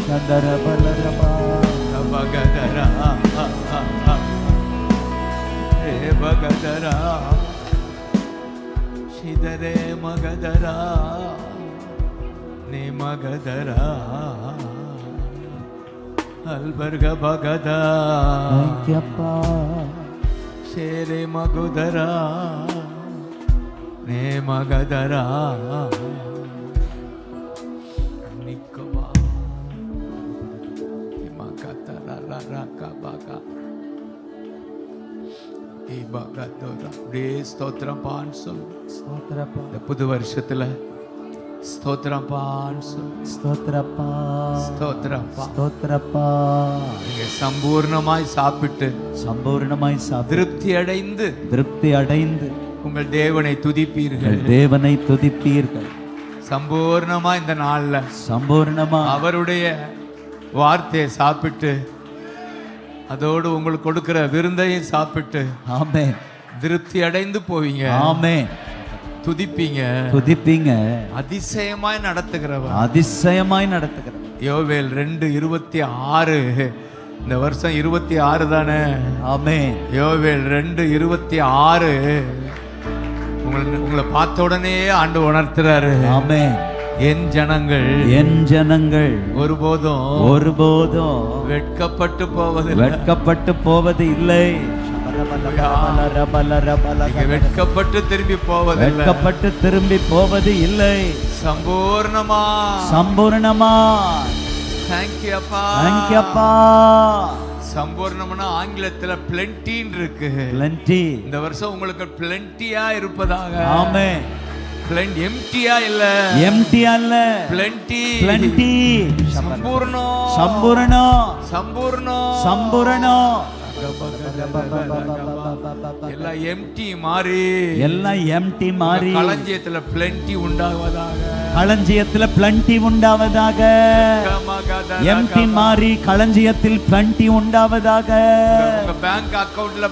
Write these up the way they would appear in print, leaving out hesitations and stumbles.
சந்தரபலரபா பகதரா ஹே பகதரா சிதரே மகதரா நே மகதரா அல்பர்க பகதா தேங்க்யூப்பா ஷேரே மகுதரா நே மகதரா நிக்கவா இமகதரா ரகபகா இபகதரா ஸ்தோத்திரம் பான் சொல். ஸ்தோத்திரப்பா இந்த புது வருஷத்துல ஸ்தோத்திரம் பான் சொல். ஸ்தோத்திரப்பா ஸ்தோத்திரம் பா. ஸ்தோத்திரப்பா நீங்க சம்பூர்ணமாய் சாப்பிட்டு சம்பூர்ணமாய் திருப்தி அடைந்து திருப்தி அடைந்து உங்கள் தேவனை துதிப்பீர்கள். தேவனை துதிப்பீர்கள். சம்பூர்ணமா இந்த நாள்ல சம்பூர்ணமா அவருடைய வார்த்தையை சாப்பிட்டு அதோடு உங்களுக்கு கொடுக்கிற விருந்தையும் சாப்பிட்டு ஆமென் திருப்தி அடைந்து போவீங்க. ஆமென் துதிப்பீங்க. துதிப்பீங்க. அதிசயமாய் நடத்துகிறவர். அதிசயமாய் நடத்துகிறவர். யோவேல் 2:26 இந்த வருஷம் 26 தானே. ஆமென். யோவேல் 2:26 உங்களை பார்த்த உடனே ஆண்டு உணர்த்துறாரு. ஆமென். என் ஜனங்கள் ஒருபோதும் வெட்கப்பட்டு போவது இல்லை. வெட்கப்பட்டு திரும்பி போவது இல்லை. சம்பூர்ணமா தேங்க்யூ அப்பா. சம்பூர்ணம்னா ஆங்கிலத்துல பிளென்டின்னு இருக்கு. பிளென்டி. இந்த வருஷம் உங்களுக்கு பிளென்டியா இருப்பதாக. ஆமென். எம்டியா இல்ல. பிளென்டி. சம்பூர்ணம். எல்லாம் எம்டி மாறி களஞ்சியத்துல பிளென்டி உண்டாவதாக. எம்டி மாறி களஞ்சியத்தில் பிளென்டி உண்டாவதாக. பேங்க் அக்கவுண்ட்ல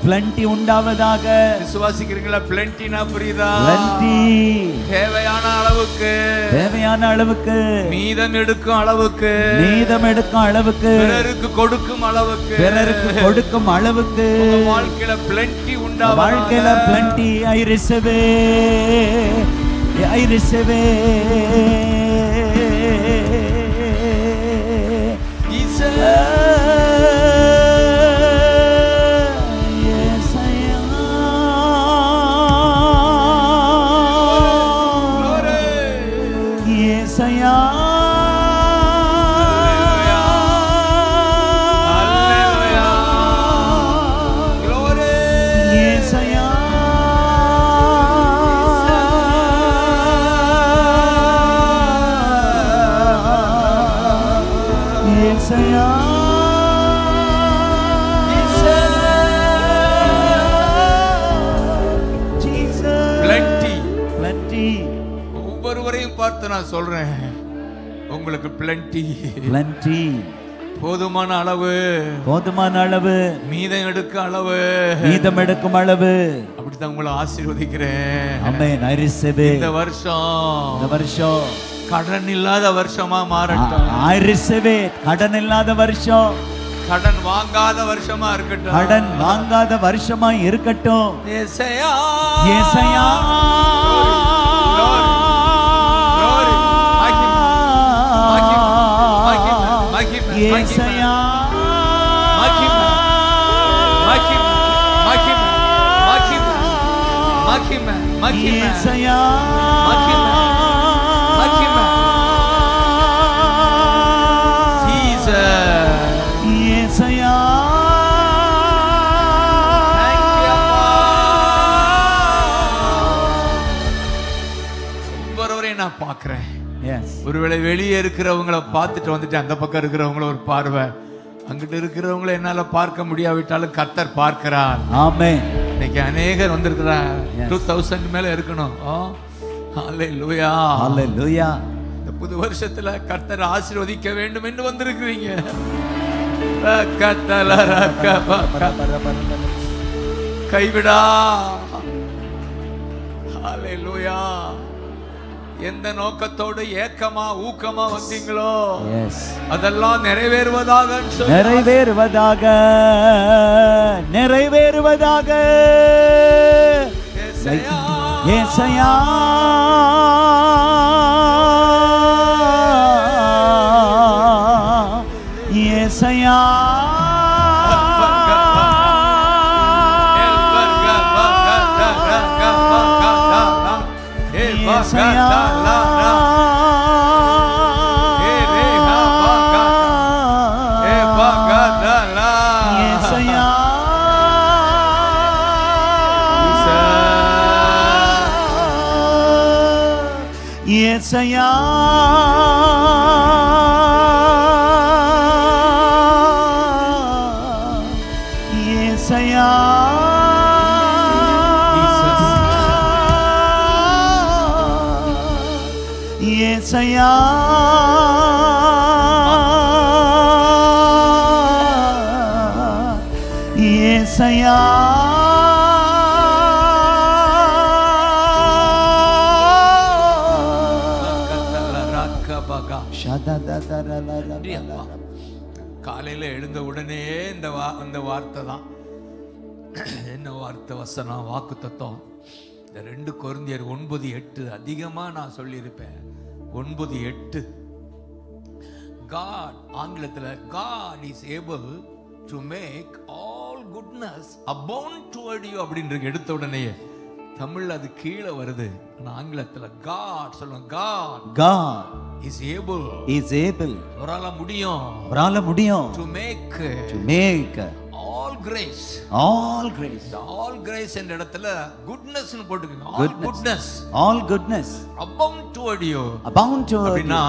பிளென்டி உண்டாவதாக. விசுவாசிக்கிறீங்களா? பிளென்டினா புரியுதா? தேவையான அளவுக்கு மீதம் எடுக்கும் அளவுக்கு பிறருக்கு கொடுக்கும் அளவுக்கு வாழ்க்கையில பிளென்டி உண்டாவதாக. வாழ்க்கையில பிளென்டி. I receive ஒவ்வொருவரையும் பார்த்து நான் சொல்றேன், உங்களுக்கு பிளென்டி. போதுமான அளவு மீதம் எடுக்கும் அளவு அப்படித்தான் உங்களை ஆசீர்வதிக்கிறேன். ஆமென். இந்த வருஷம் கடன் இல்லாத வருஷமா மாறட்டும். கடன் இல்லாத வருஷம். கடன் வாங்காத வருஷமா இருக்கட்டும். ஏசாயா நான் பார்க்கிறேன். ஒருவேளை வெளியே இருக்கிறவங்களை பார்த்துட்டு வந்துட்டு அந்த பக்கம் இருக்கிறவங்கள ஒரு பார்வை, அங்கிட்டு இருக்கிறவங்கள என்னால பார்க்க முடியாவிட்டாலும் கர்த்தர் பார்க்கிறார். ஆமென். இன்னைக்கு அநேகர் வந்திருக்கிறார். 2000 மேல இருக்கணும். ஹalleluya. இந்த புது வருஷத்துல கர்த்தர் ஆசீர்வதிக்க வேண்டும் என்று வந்திருக்கிறீங்க. கைவிடா. ஹalleluya. எந்த நோக்கத்தோடு ஏக்கமா ஊக்கமா வந்தீங்களோ எஸ் அதெல்லாம் நிறைவேறுவதாக நிறைவேறுவதாக நிறைவேறுவதாக. ஏசையா, ஏசையா ஏசையா ஏசையா ஏசையா ஏசையா ஏசையா காலையில எழுந்த உடனே இந்த வார்த்தை தான். என்ன வார்த்தை? வசனம், வாக்கு தத்துவம். இந்த 2 கொரிந்தியர் 9:8 அதிகமா நான் சொல்லியிருப்பேன். 9:8 God, ஆங்கிலத்துல God is able to make all goodness abound toward you அப்படின்னு எடுத்த உடனே தமிழ்ல அது கீழே வருது. ஆனா ஆங்கிலத்துல God சொல்லுங்க. God is able அவரால முடியும் to make all grace என்ற இடத்துல goodness னு போட்டுக்கங்க. all goodness abound toward you அப்படினா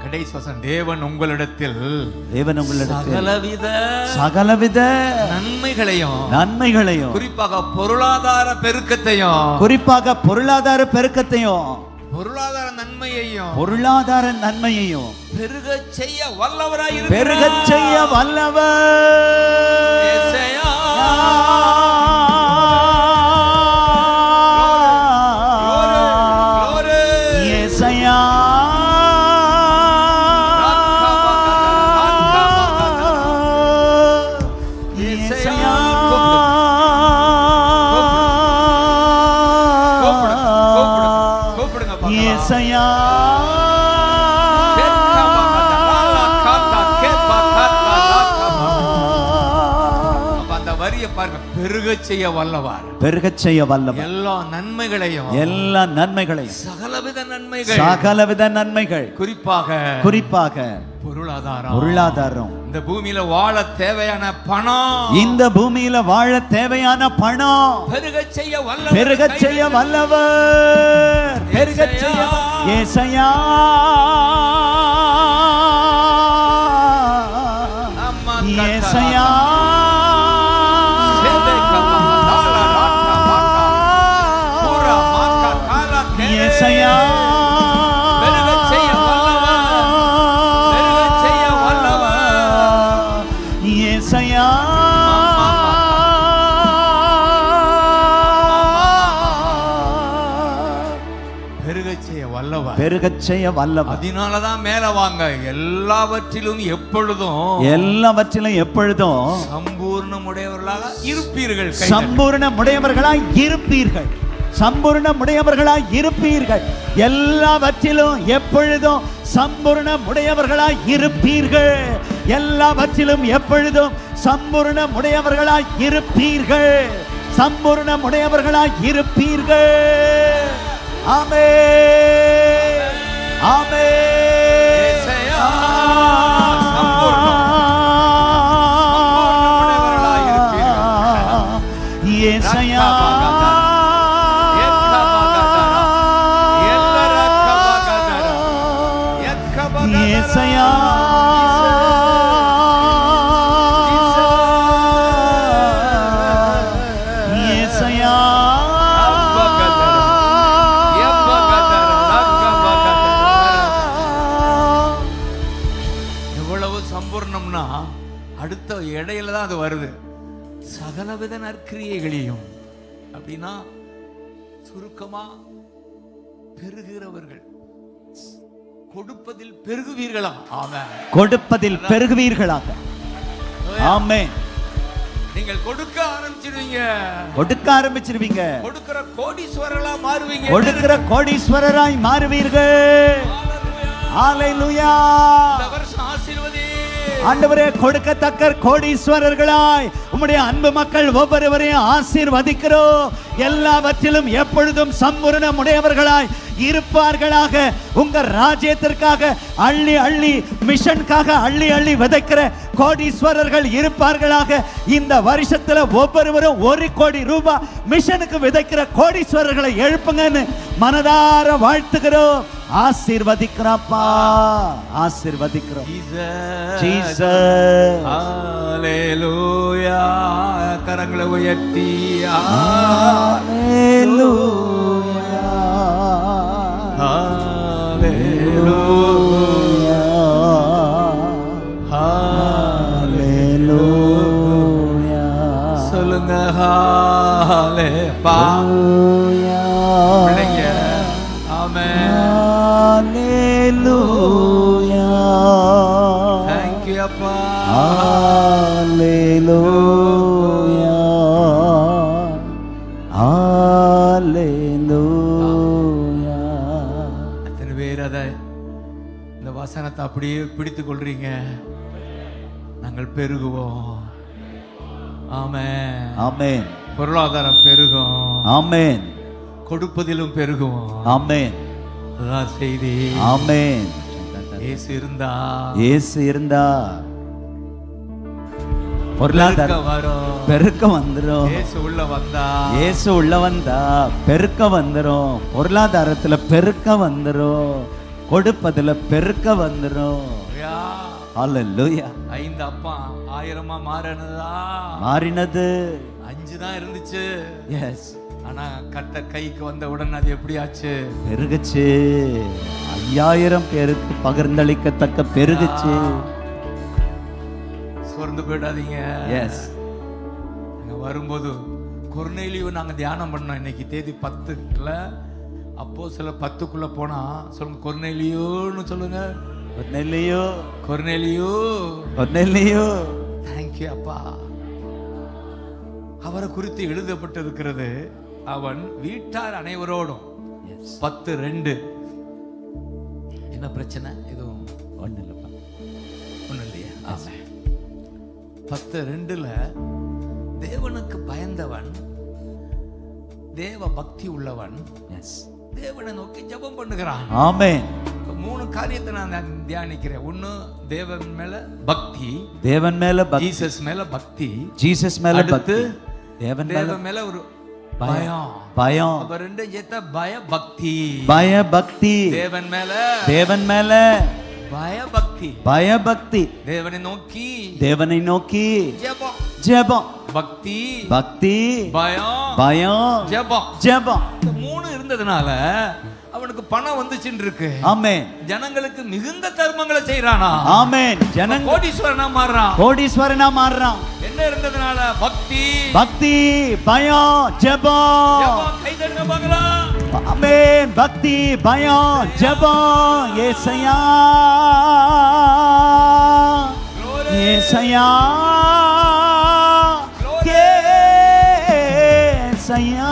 கடைசி வசனம், தேவன் உங்களிடத்தில் சகலவித நன்மைகளையும் குறிப்பாக பொருளாதார பெருக்கத்தையும் பொருளாதார நன்மையையும் பெருகச் செய்ய வல்லவர். பெருகச் செய்ய வல்லவர். எல்லா நன்மைகளையும் சகலவித நன்மைகள் குறிப்பாக பொருளாதாரம். இந்த பூமியில வாழ தேவையான பணம் பெருகச் செய்ய வல்லவர். ஏசையா ஏசையா ஏசையா பெருகச் செய்ய வல்லவர். ஏசையா பெருகச் செய்ய வல்லவர். அதனாலதான் மேல வாங்க, எல்லாவற்றிலும் எப்பொழுதும் சம்பூர்ணமுடையவர்களாய் இருப்பீர்கள். எல்லாவற்றிலும் எப்பொழுதும் சம்பூர்ணமுடையவர்களாய் இருப்பீர்கள். ஆமென், ஆமென். ஏசையா ஏசையா ஏசையா எவ்வளவு சம்பூர்ணம்னா அடுத்த இடையில தான் அது வருது. சகலவித நற்கிரியைகளையும் அப்படின்னா சுருக்கமா பெருகிறவர்கள். கொடுப்பதில் பெருகுவீர்களா? ஆமென். கொடுப்பதில் பெருகுவீர்களாக. ஆமென். நீங்கள் கொடுக்க ஆரம்பிச்சிருவீங்க. கொடுக்க ஆரம்பிச்சிருவீங்க. கொடுக்கிற கோடீஸ்வரர்களா மாறுவீங்க. கொடுக்கிற கோடீஸ்வரராய் மாறுவீர்கள். ஹalleluya. இந்த வருஷம் ஆசீர்வதி. ஆண்டவரே, கொடுக்கத்தக்க கோடீஸ்வரர்களாய் உம்முடைய அன்பு மக்கள் ஒவ்வொருவரையும் ஆசீர்வதிக்கிறோம். எல்லாவற்றிலும் எப்பொழுதும் சம்பூரணம் உடையவர்களாய் இருப்பார்களாக. உங்க ராஜ்யத்திற்காக அள்ளி அள்ளி, மிஷனுக்காக அள்ளி அள்ளி விதைக்கிற கோடீஸ்வரர்கள் இருப்பார்களாக. இந்த வருஷத்துல ஒவ்வொருவரும் 1 கோடி ரூபாய் மிஷனுக்கு விதைக்கிற கோடீஸ்வரர்களை எழுப்புங்கன்னு மனதார வாழ்த்துகிறோம். ஆசீர்வதிக்கிறோம்ப்பா, ஆசீர்வதிக்கிறோம். ஜீசஸ். ஹalleluya. கரங்களை உயர்த்தி ஹalleluya. ஹalleluya. ஹalleluya. சொல்லுங்க ஹalleluya. பிள்ளைங்க ஆமென். ஹalleluya. Thank you அப்பா. ஹalleluya. ஹalleluya. எத்தனை பேர் அதை இந்த வசனத்தை அப்படியே பிடித்துக் கொள்றீங்க? நாங்கள் பெருகுவோம். ஆமென். ஆமென். பொருளாதாரம் பெருகும். ஆமென். கொடுப்பதிலும் பெருகுவோம். ஆமென். அதான் செய்தி. ஆமென். இயேசு இருந்தா, இயேசு இருந்தா பொருளாதாரம் வரும், பெருக்கம் வந்துரும். இயேசு உள்ள வந்தா, இயேசு உள்ள வந்தா பெருக்க வந்துரும். பொருளாதாரத்துல பெருக்க வந்துரும். கொடுப்பதுல பெருக்க வந்துரும். ஹalleluya. 5 அப்பா 1000 மாறினதா? மாறினது. 5 தான் இருந்துச்சு. எஸ். ஆனா கர்த்தர் கைக்கு வந்த உடனே அது எப்படி ஆச்சு? பெருகுச்சு. 5000 பேருக்கு பகிர்ந்தளிக்கத்தக்க பெருகுச்சு. சோர்ந்து போயிடாதீங்க. எஸ். நாங்க வரும்போது கொர்நேலியு நாங்க தியானம் பண்ணோம். இன்னைக்கு தேதி 10ல அப்போஸ்தலர் 10க்குள்ள போனா சொல்லுங்க, கொர்நேலியுன்னு சொல்லுங்க. கொர்நேலியு, கொர்நேலியு, கொர்நேலியு. Thank you அப்பா. அவரை குறித்து எழுதப்பட்டிருக்கிறது, அவன் வீட்டார் அனைவரோடும். 10:2. என்ன பிரச்சனை? எதுவும் ஒண்ணு இல்லப்பா. ஒண்ணு இல்லையா? 10:2 தேவனுக்கு பயந்தவன், தேவ பக்தி உள்ளவன், தேவனை நோக்கி ஜெபம் பண்ணுகிறான். ஆமென். 3 காரியத்தை நான் தியானிக்கிறேன். ஒண்ணு, தேவன் மேல பக்தி, தேவன் மேல பக்தி, ஜீசஸ் மேல பக்தி, ஜீசஸ் மேல பக்தி, தேவன் மேல ஒரு பயம். பயம். அப்ப 2 சேர்த்தா பய பக்தி. பய பக்தி. தேவன் மேல, தேவன் மேல பய பக்தி, பய பக்தி. தேவனை நோக்கி, தேவனை நோக்கி ஜெபம், ஜெபம். பக்தி, பக்தி, பயம், பயம், ஜெபம். ஜெபம். 3 இருந்ததுனால அவனுக்கு பணம் வந்துச்சுன்னு இருக்கு. ஆமென். ஜனங்களுக்கு மிகுந்த தர்மங்களை செய்யறானா? ஆமென். ஜனங்க கோடீஸ்வரனா மாறுறான். கோடீஸ்வரனா மாறுறான். என்ன இருந்ததுனால? பக்தி, பக்தி, பயம், ஜெபம். ஜெபம். கை தட்டுங்க பார்க்கலாம். ஆமென். பக்தி, பயம், ஜெபம். ஏசையா, ஏசையா, ஏசையா,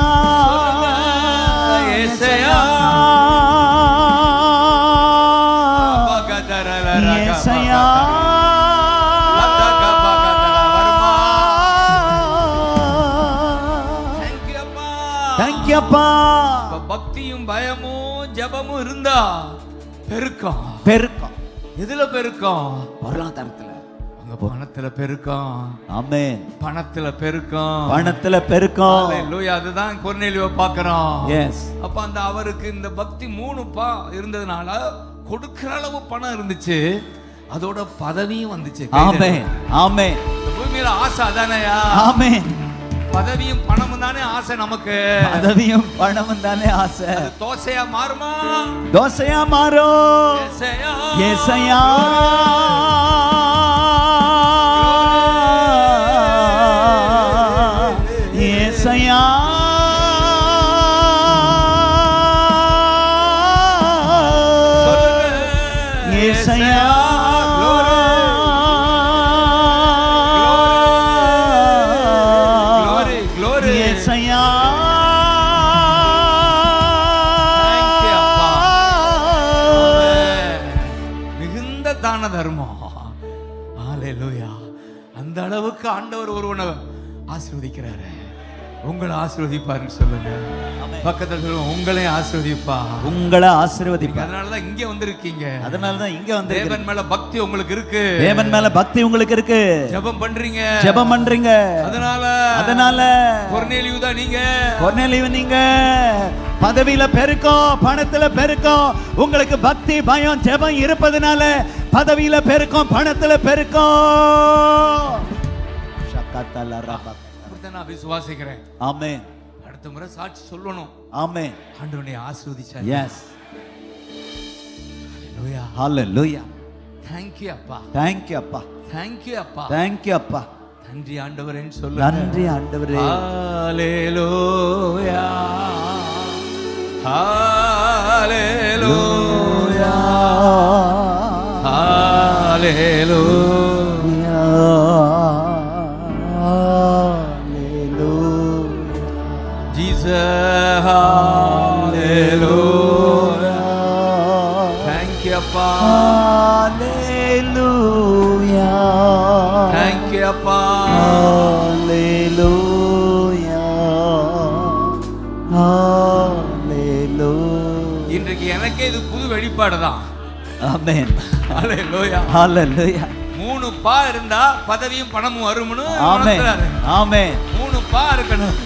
ஏசையா, ஏசையா. Thank you அப்பா. பக்தியும் பயமும் ஜெபமும் இருந்தா பெருக்கம். பெருக்கம். எதுல பெருக்கம்? பொருளாதாரத்துல. உங்க பணத்துல பெருக்கம். ஆமென். பணத்துல பெருக்கம். பணத்துல பெருக்கம். ஹalleluya. அதுதான் கொர்நேலியுவை பார்க்கறோம். எஸ். அப்ப அந்த அவருக்கு இந்த பக்தி 3 இருந்ததுனால கொடுக்கிற அளவு பணம் இருந்துச்சு, அதோட பதவியும் வந்துச்சு. ஆமென். ஆமென். இந்த பூமியில ஆசை அதானயா? ஆமென். பதவியும் பணமும் தானே ஆசை நமக்கு. பதவியும் பணமும் தானே ஆசை. தோசையா மாறுமா? தோசையா மாறும். ஏசையா, ஏசையா. ஏசையா. தான தர்மம். ஹalleluya. அந்த அளவுக்கு ஆண்டவர் ஒருவனை ஆசீர்வதிக்கிறாரு. உங்களை ஆசீர்வதிப்பாருன்னு சொல்லுங்க. பக்கத்துல சொல்லுங்க, உங்களை ஆசீர்வதிப்பா, உங்களை ஆசீர்வதிப்பா. அதனாலதான் இங்க வந்திருக்கீங்க. அதனாலதான் இங்க வந்து தேவன் மேல பக்தி உங்களுக்கு இருக்கு. தேவன் மேல பக்தி உங்களுக்கு இருக்கு. ஜெபம் பண்றீங்க, ஜெபம் பண்றீங்க. அதனால கொர்நேலியு தான் நீங்க. கொர்நேலியு நீங்க. பதவியில பெருக்கம், பணத்துல பெருக்கம். உங்களுக்கு பக்தி, பயம், ஜெபம் இருப்பதனால பதவியில பெருக்கம், பணத்துல பெருக்கம். நான் விசுவாசிக்கிறேன். ஆமென். அடுத்த முறை சாட்சி சொல்லணும். ஆமென். ஆண்டவனை ஆசீர்வதிச்சார். எஸ். ஹalleluya. ஹalleluya. Thank you அப்பா. Thank you அப்பா. Thank you அப்பா. Thank you அப்பா. நன்றி ஆண்டவரேன்னு சொல்லுங்க. நன்றி ஆண்டவரே. ஹalleluya. ஹalleluya. ஹalleluya. Jesus, hallelujah. Thank you, Appa. Hallelujah. Thank you, Appa. Hallelujah. Hallelujah. இன்றைக்கு எனக்கே இது புது வெளிப்பாடு தான். ஆமென். Hallelujah. Hallelujah. 3 பா இருந்தா பதவியும் பணமும் வரும்னு ஆமென். ஆமென். 3 பா இருக்கணும்.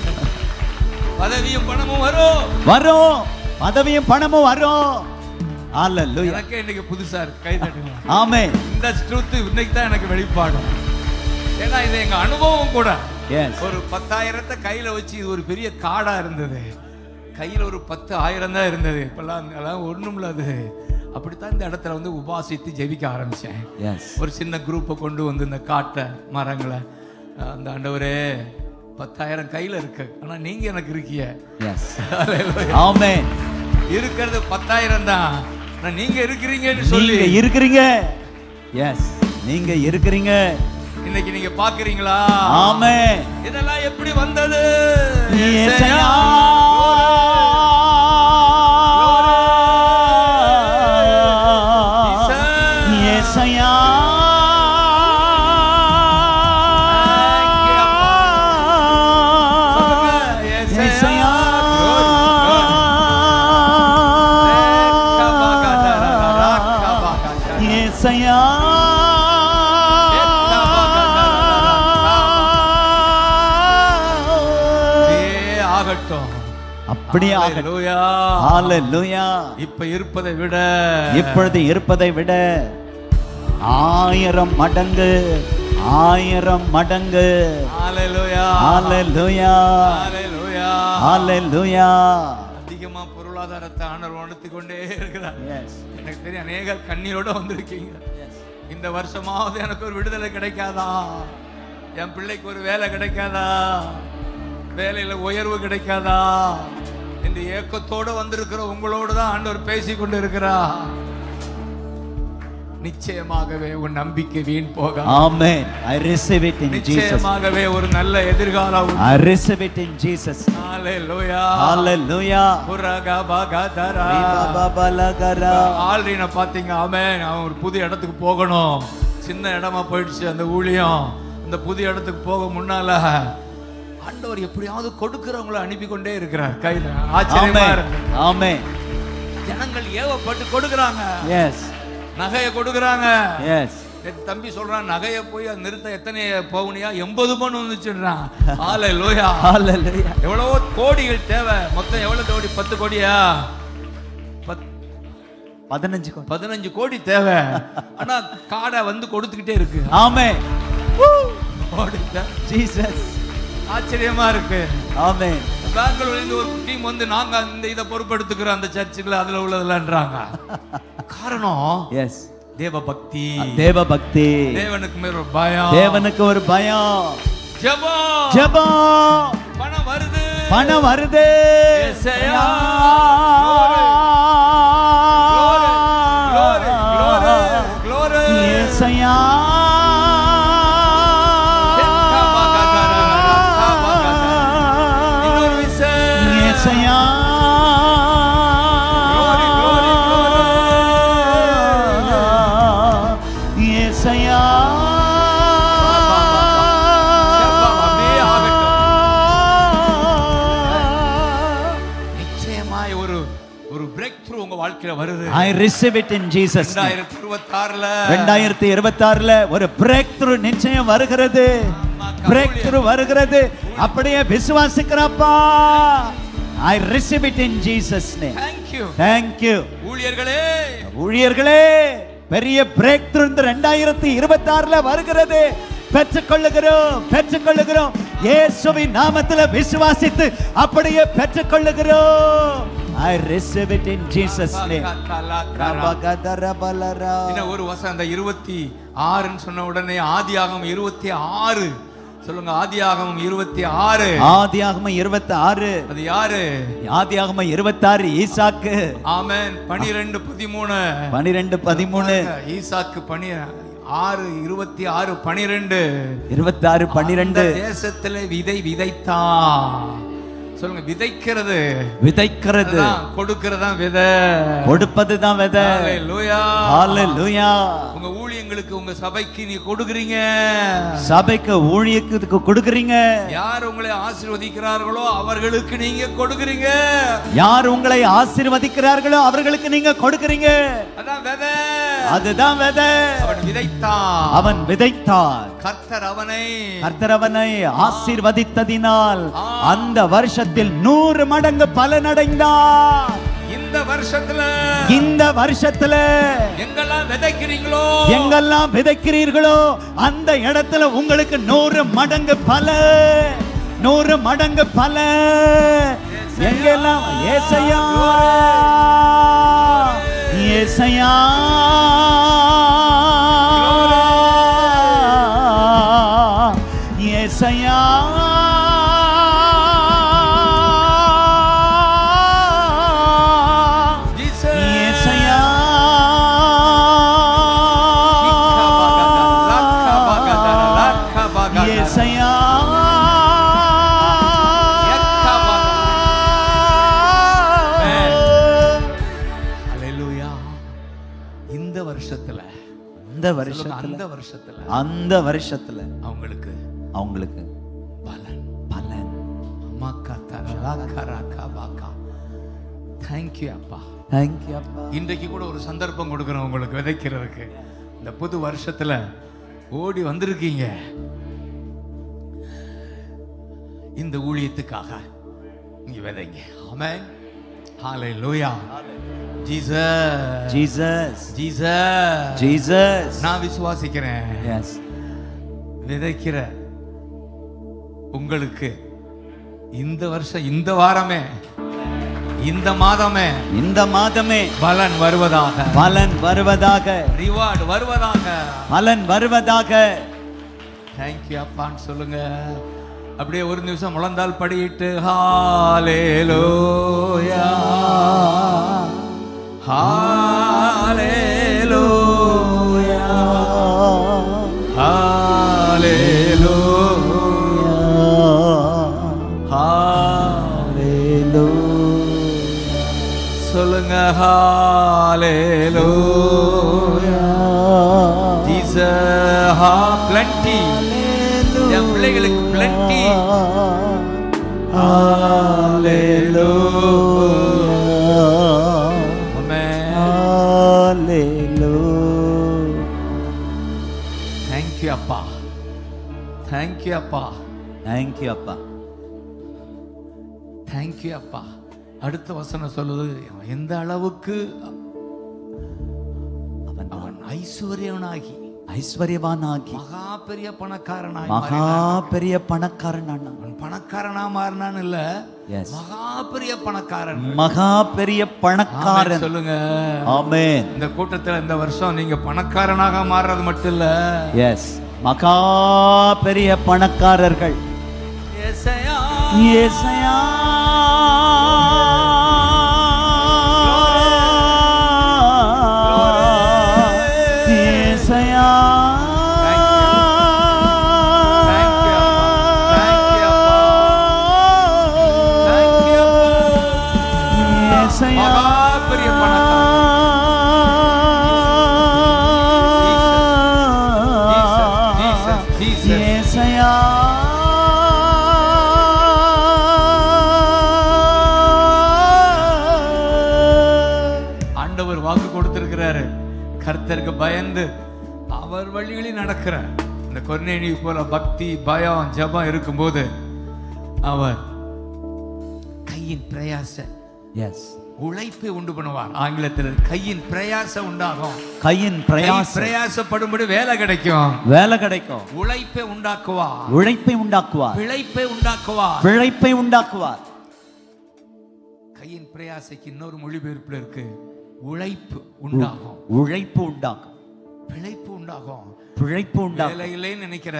பதவியும் பணமும் வரும். வரும். பதவியும் பணமும் வரும். ஹalleluya. எனக்கே இன்னைக்கு புதுசா இருக்கு. கை தட்டுங்க. ஆமென். இந்த ட்ரூத் இன்னைக்கு தான் எனக்கு வெளிப்பாடு. ஏன்னா இது எங்க அனுபவம் கூட. எஸ். ஒரு 10,000 கையில வச்சு இது ஒரு பெரிய காடா இருந்தது. கையில ஒரு 10,000 தான் இருந்தது. இப்பெல்லாம் அதெல்லாம் ஒண்ணும் இல்லாது. அப்படித்தான் இந்த இடத்துல வந்து உபாசித்து ஜெபிக்க ஆரம்பிச்சேன். எஸ். ஒரு சின்ன குரூப்பை கொண்டு வந்து இந்த காட்டை மரங்களை அந்த ஆண்டவரே 10,000 கையில இருக்கு, ஆனா நீங்க எனக்கு இருக்கீங்க. எஸ். ஆமென். இருக்கிறது 10,000 தான், ஆனா நீங்க இருக்கிறீங்கன்னு சொல்லி நீங்க இருக்கிறீங்க. எஸ். நீங்க இருக்கிறீங்க. இன்னைக்கு நீங்க பாக்குறீங்களா? ஆமென். இதெல்லாம் எப்படி வந்தது? இயேசையா. இயேசையா. அப்படியே ஹalleluya. இப்ப இருப்பதை விட, இப்பொழுது இருப்பதை விட 1000 மடங்கு, 1000 மடங்கு. ஹalleluya. ஹalleluya. ஹalleluya. ஹalleluya. அதிகமா பொருளாதாரத்தை ஆண்டவர் உணர்த்திக் கொண்டே இருக்கிறார். எனக்கு தெரியும் அநேகர் கண்ணீரோட வந்திருக்கீங்க. இந்த வருஷமாவது எனக்கு ஒரு விடுதலை கிடைக்காதா? என் பிள்ளைக்கு ஒரு வேலை கிடைக்காதா? வேலையில உயர்வு கிடைக்காதா? இந்த ஏக்கத்தோடு வந்திருக்கிற உங்களோடு தான் ஆண்டவர் பேசி கொண்டு இருக்கிறார். நிச்சயமாகவே உன் நம்பிக்கை வீண் போகாது. ஆமென். I receive it in Jesus. நிச்சயமாகவே ஒரு நல்ல எதிர்காலம். I receive it in Jesus. ஹalleluya. ஹalleluya. புரகபகதரா. ரிபபலகரா. ஆல்ரீன பாத்தீங்க. ஆமென். அவன் ஒரு புது இடத்துக்கு போகணும். சின்ன இடமா போயிடுச்சு அந்த ஊழியம். அந்த புது இடத்துக்கு போக முன்னால ஆண்டவர் எப்படியாவது கொடுக்கிறவங்களை அனுப்பி கொண்டே இருக்கிறார் கையில. ஆச்சரியமா இருக்கு. ஆமென். ஜனங்கள் ஏவப்பட்டு கொடுக்கறாங்க. எஸ். நகையை கொடுக்கறாங்க. எஸ். தம்பி சொல்றான், நகையை போய் நிறுத்த எத்தனை பவுனியா? 80 பவுன் வந்துச்சுன்றான். ஹalleluya. ஹalleluya. எவ்வளவோ கோடிகள் தேவை. மொத்தம் எவ்வளவு கோடி? 10 கோடியா? 15 கோடி தேவை. ஆனா காடை வந்து கொடுத்துக்கிட்டே இருக்கு. ஆமென். ஜீசஸ். ஆச்சரியமா இருக்கு. ஆமென். பெங்களூர்ல இருந்து ஒரு டீம் வந்து நாங்க இந்த இத பொறுப்பெடுத்துக்கிறோம் அந்த சர்ச்சுல அதுல உள்ளதெல்லாம்ன்றாங்க. காரணம் எஸ். தேவ பக்தி. தேவ பக்தி. தேவனுக்கு மேல ஒரு பயம். தேவனுக்கு ஒரு பயம். ஜெபம். ஜெபம். பணம் வருது. பணம் வருது. இயேசையா. glory glory glory. இயேசையா. ஒரு ஒரு பிரேக் த்ரூ உங்க வாழ்க்கையில வருது. I receive it in Jesus name. 2026ல ஒரு பிரேக் த்ரூ நிச்சயம் வருகிறது. பிரேக் த்ரூ வருகிறது. அப்படியே விசுவாசிக்கிறப்பா. I receive it in Jesus name. Thank you. Thank you. ஊழியர்களே பெரிய பிரேக் த்ரூ இந்த 2026ல வருகிறது. பெற்றுக்கொள்ளுகிறோம். இயேசுவின் நாமத்தில் விசுவாசித்து அப்படியே பெற்றுக்கொள்ளுகிறோம். I receive it in Jesus name. இன்னும் ஒரு வசனம் அந்த 26 ன்னு சொன்ன உடனே ஆதியாகமம் 26 சொல்லுங்க. ஆதியாகமம் 26. ஆதியாகமம் 26. அது யாரு? ஆதியாகமம் 26 ஈசாக்கு. ஆமென். 12:13. 12:13. ஈசாக்கு 6:26 12 தேசத்துல விதை விதைத்தான். சொல்லுங்க. விதைக்கிறது கொடுக்கிறதா விதை, கொடுப்பதுதான் விதை. ஹalleluya, ஹalleluya. உங்க ஊழியங்களுக்கு உங்க சபைக்கு நீ கொடுக்குறீங்க. சபைக்கு ஊழியத்துக்கு கொடுக்குறீங்க. யார் உங்களை ஆசீர்வதிக்கிறார்களோ அவர்களுக்கு நீங்க கொடுக்குறீங்க. யார் உங்களை ஆசீர்வதிக்கிறார்களோ அவர்களுக்கு நீங்க கொடுக்குறீங்க. அதான் விதை, அதுதான் விதை. அவன் விதைத்தான். கர்த்தர் அவனை ஆசீர்வதித்ததினால் அந்த வருஷத்தில் 100 மடங்கு பலனடைந்தான். இந்த வருஷத்துல எங்கெல்லாம் விதைக்கிறீர்களோ அந்த இடத்துல உங்களுக்கு 100 மடங்கு பல எங்கெல்லாம் ஏசையா அந்த வருஷத்துல அவங்களுக்கு பலன். தேங்க்யூ அப்பா. இன்றைக்கு கூட ஒரு சந்தர்ப்பம் கொடுக்கிறோம் உங்களுக்கு விதைக்கிறதுக்கு. இந்த புது வருஷத்துல ஓடி வந்திருக்கீங்க இந்த ஊழியத்துக்காக. நீங்க விதைங்க. ஆமென். ஹalleluya. ஜீசஸ் நான் விசுவாசிக்கிறேன். எஸ். விதைக்கிற உங்களுக்கு இந்த வருஷம், இந்த வாரமே, இந்த மாதமே பலன் வருவதாக, ரிவார்ட் வருவதாக. தேங்க்யூ அப்பான்னு சொல்லுங்க. அப்படியே ஒரு நிமிஷம் முழந்தால் படியிட்டு ஹalleluya, ஹalleluya, ஹalleluya, ஹalleluya சொல்லுங்க. ஹalleluya. Jesus plenty. என் பிள்ளைகளுக்கு plenty. தேங்க்யூ அப்பா. அடுத்த வசனம் சொல்லுது, எந்த அளவுக்கு அவன் ஐஸ்வர்யவனாகி மகா பெரிய பணக்காரனான பணக்காரனா மாறினான். இல்ல, மகா பெரிய பணக்காரன். சொல்லுங்க. ஆமென். இந்த கூட்டத்தில் இந்த வருஷம் நீங்க பணக்காரனாக மாறுறது மட்டும் இல்ல, எஸ், மகா பெரிய பணக்காரர்கள். ஏசாயா இருக்கிறாரு. கர்த்தருக்கு பயந்து அவர் வழிகளில் நடக்கிற இந்த கொர்நேலியை போல பக்தி, பயம், ஜெபம் இருக்கும்போது அவர் கையின் பிரயாச உழைப்பை உண்டு பண்ணுவார். ஆங்கிலத்தில் கையின் பிரயாசம் உண்டாகும். கையின் பிரயாசப்படும்படி வேலை கிடைக்கும். வேலை கிடைக்கும். உழைப்பை உண்டாக்குவார். உழைப்பை உண்டாக்குவார். பிழைப்பை உண்டாக்குவார். பிழைப்பை உண்டாக்குவார். கையின் பிரயாசைக்கு இன்னொரு மொழிபெயர்ப்புல இருக்கு, உழைப்பு உண்டாகும். உழைப்பு உண்டாகும். பிழைப்பு உண்டாகும். பிழைப்பு உண்டாகும். வேலை இல்லைன்னு நினைக்கிற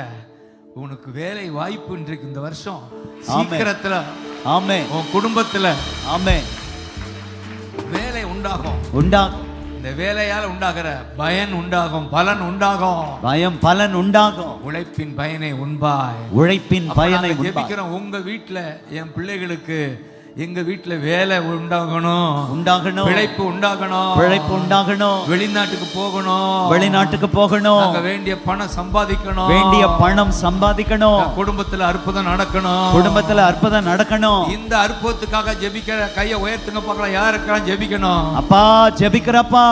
உனக்கு வேலை வாய்ப்பு இன்றைக்கு இந்த வருஷம் சீக்கிரத்துல ஆமென். உன் குடும்பத்துல ஆமென் வேலை உண்டாகும். உண்டாகும். இந்த வேலையால் உண்டாகிற பயன் உண்டாகும், பலன் உண்டாகும். பயம் பலன் உண்டாகும். உழைப்பின் பயனை உண்பாய். உழைப்பின் பயனை ஜெபிக்கிறோம். உங்க வீட்டுல என் பிள்ளைகளுக்கு எங்க வீட்டுல வேலை உண்டாகணும். உண்டாகணும். பிழைப்பு உண்டாகணும். பிழைப்பு உண்டாகணும். வெளிநாட்டுக்கு போகணும். வெளிநாட்டுக்கு போகணும். வேண்டிய பணம் சம்பாதிக்கணும். வேண்டிய பணம் சம்பாதிக்கணும். குடும்பத்துல அற்புதம் நடக்கணும். குடும்பத்துல அற்புதம் நடக்கணும். இந்த அற்புதத்துக்காக ஜெபிக்கிற கையை உயர்த்துங்க பார்க்கலாம். யாருக்கெல்லாம் ஜெபிக்கணும்? அப்பா ஜெபிக்கிறப்பா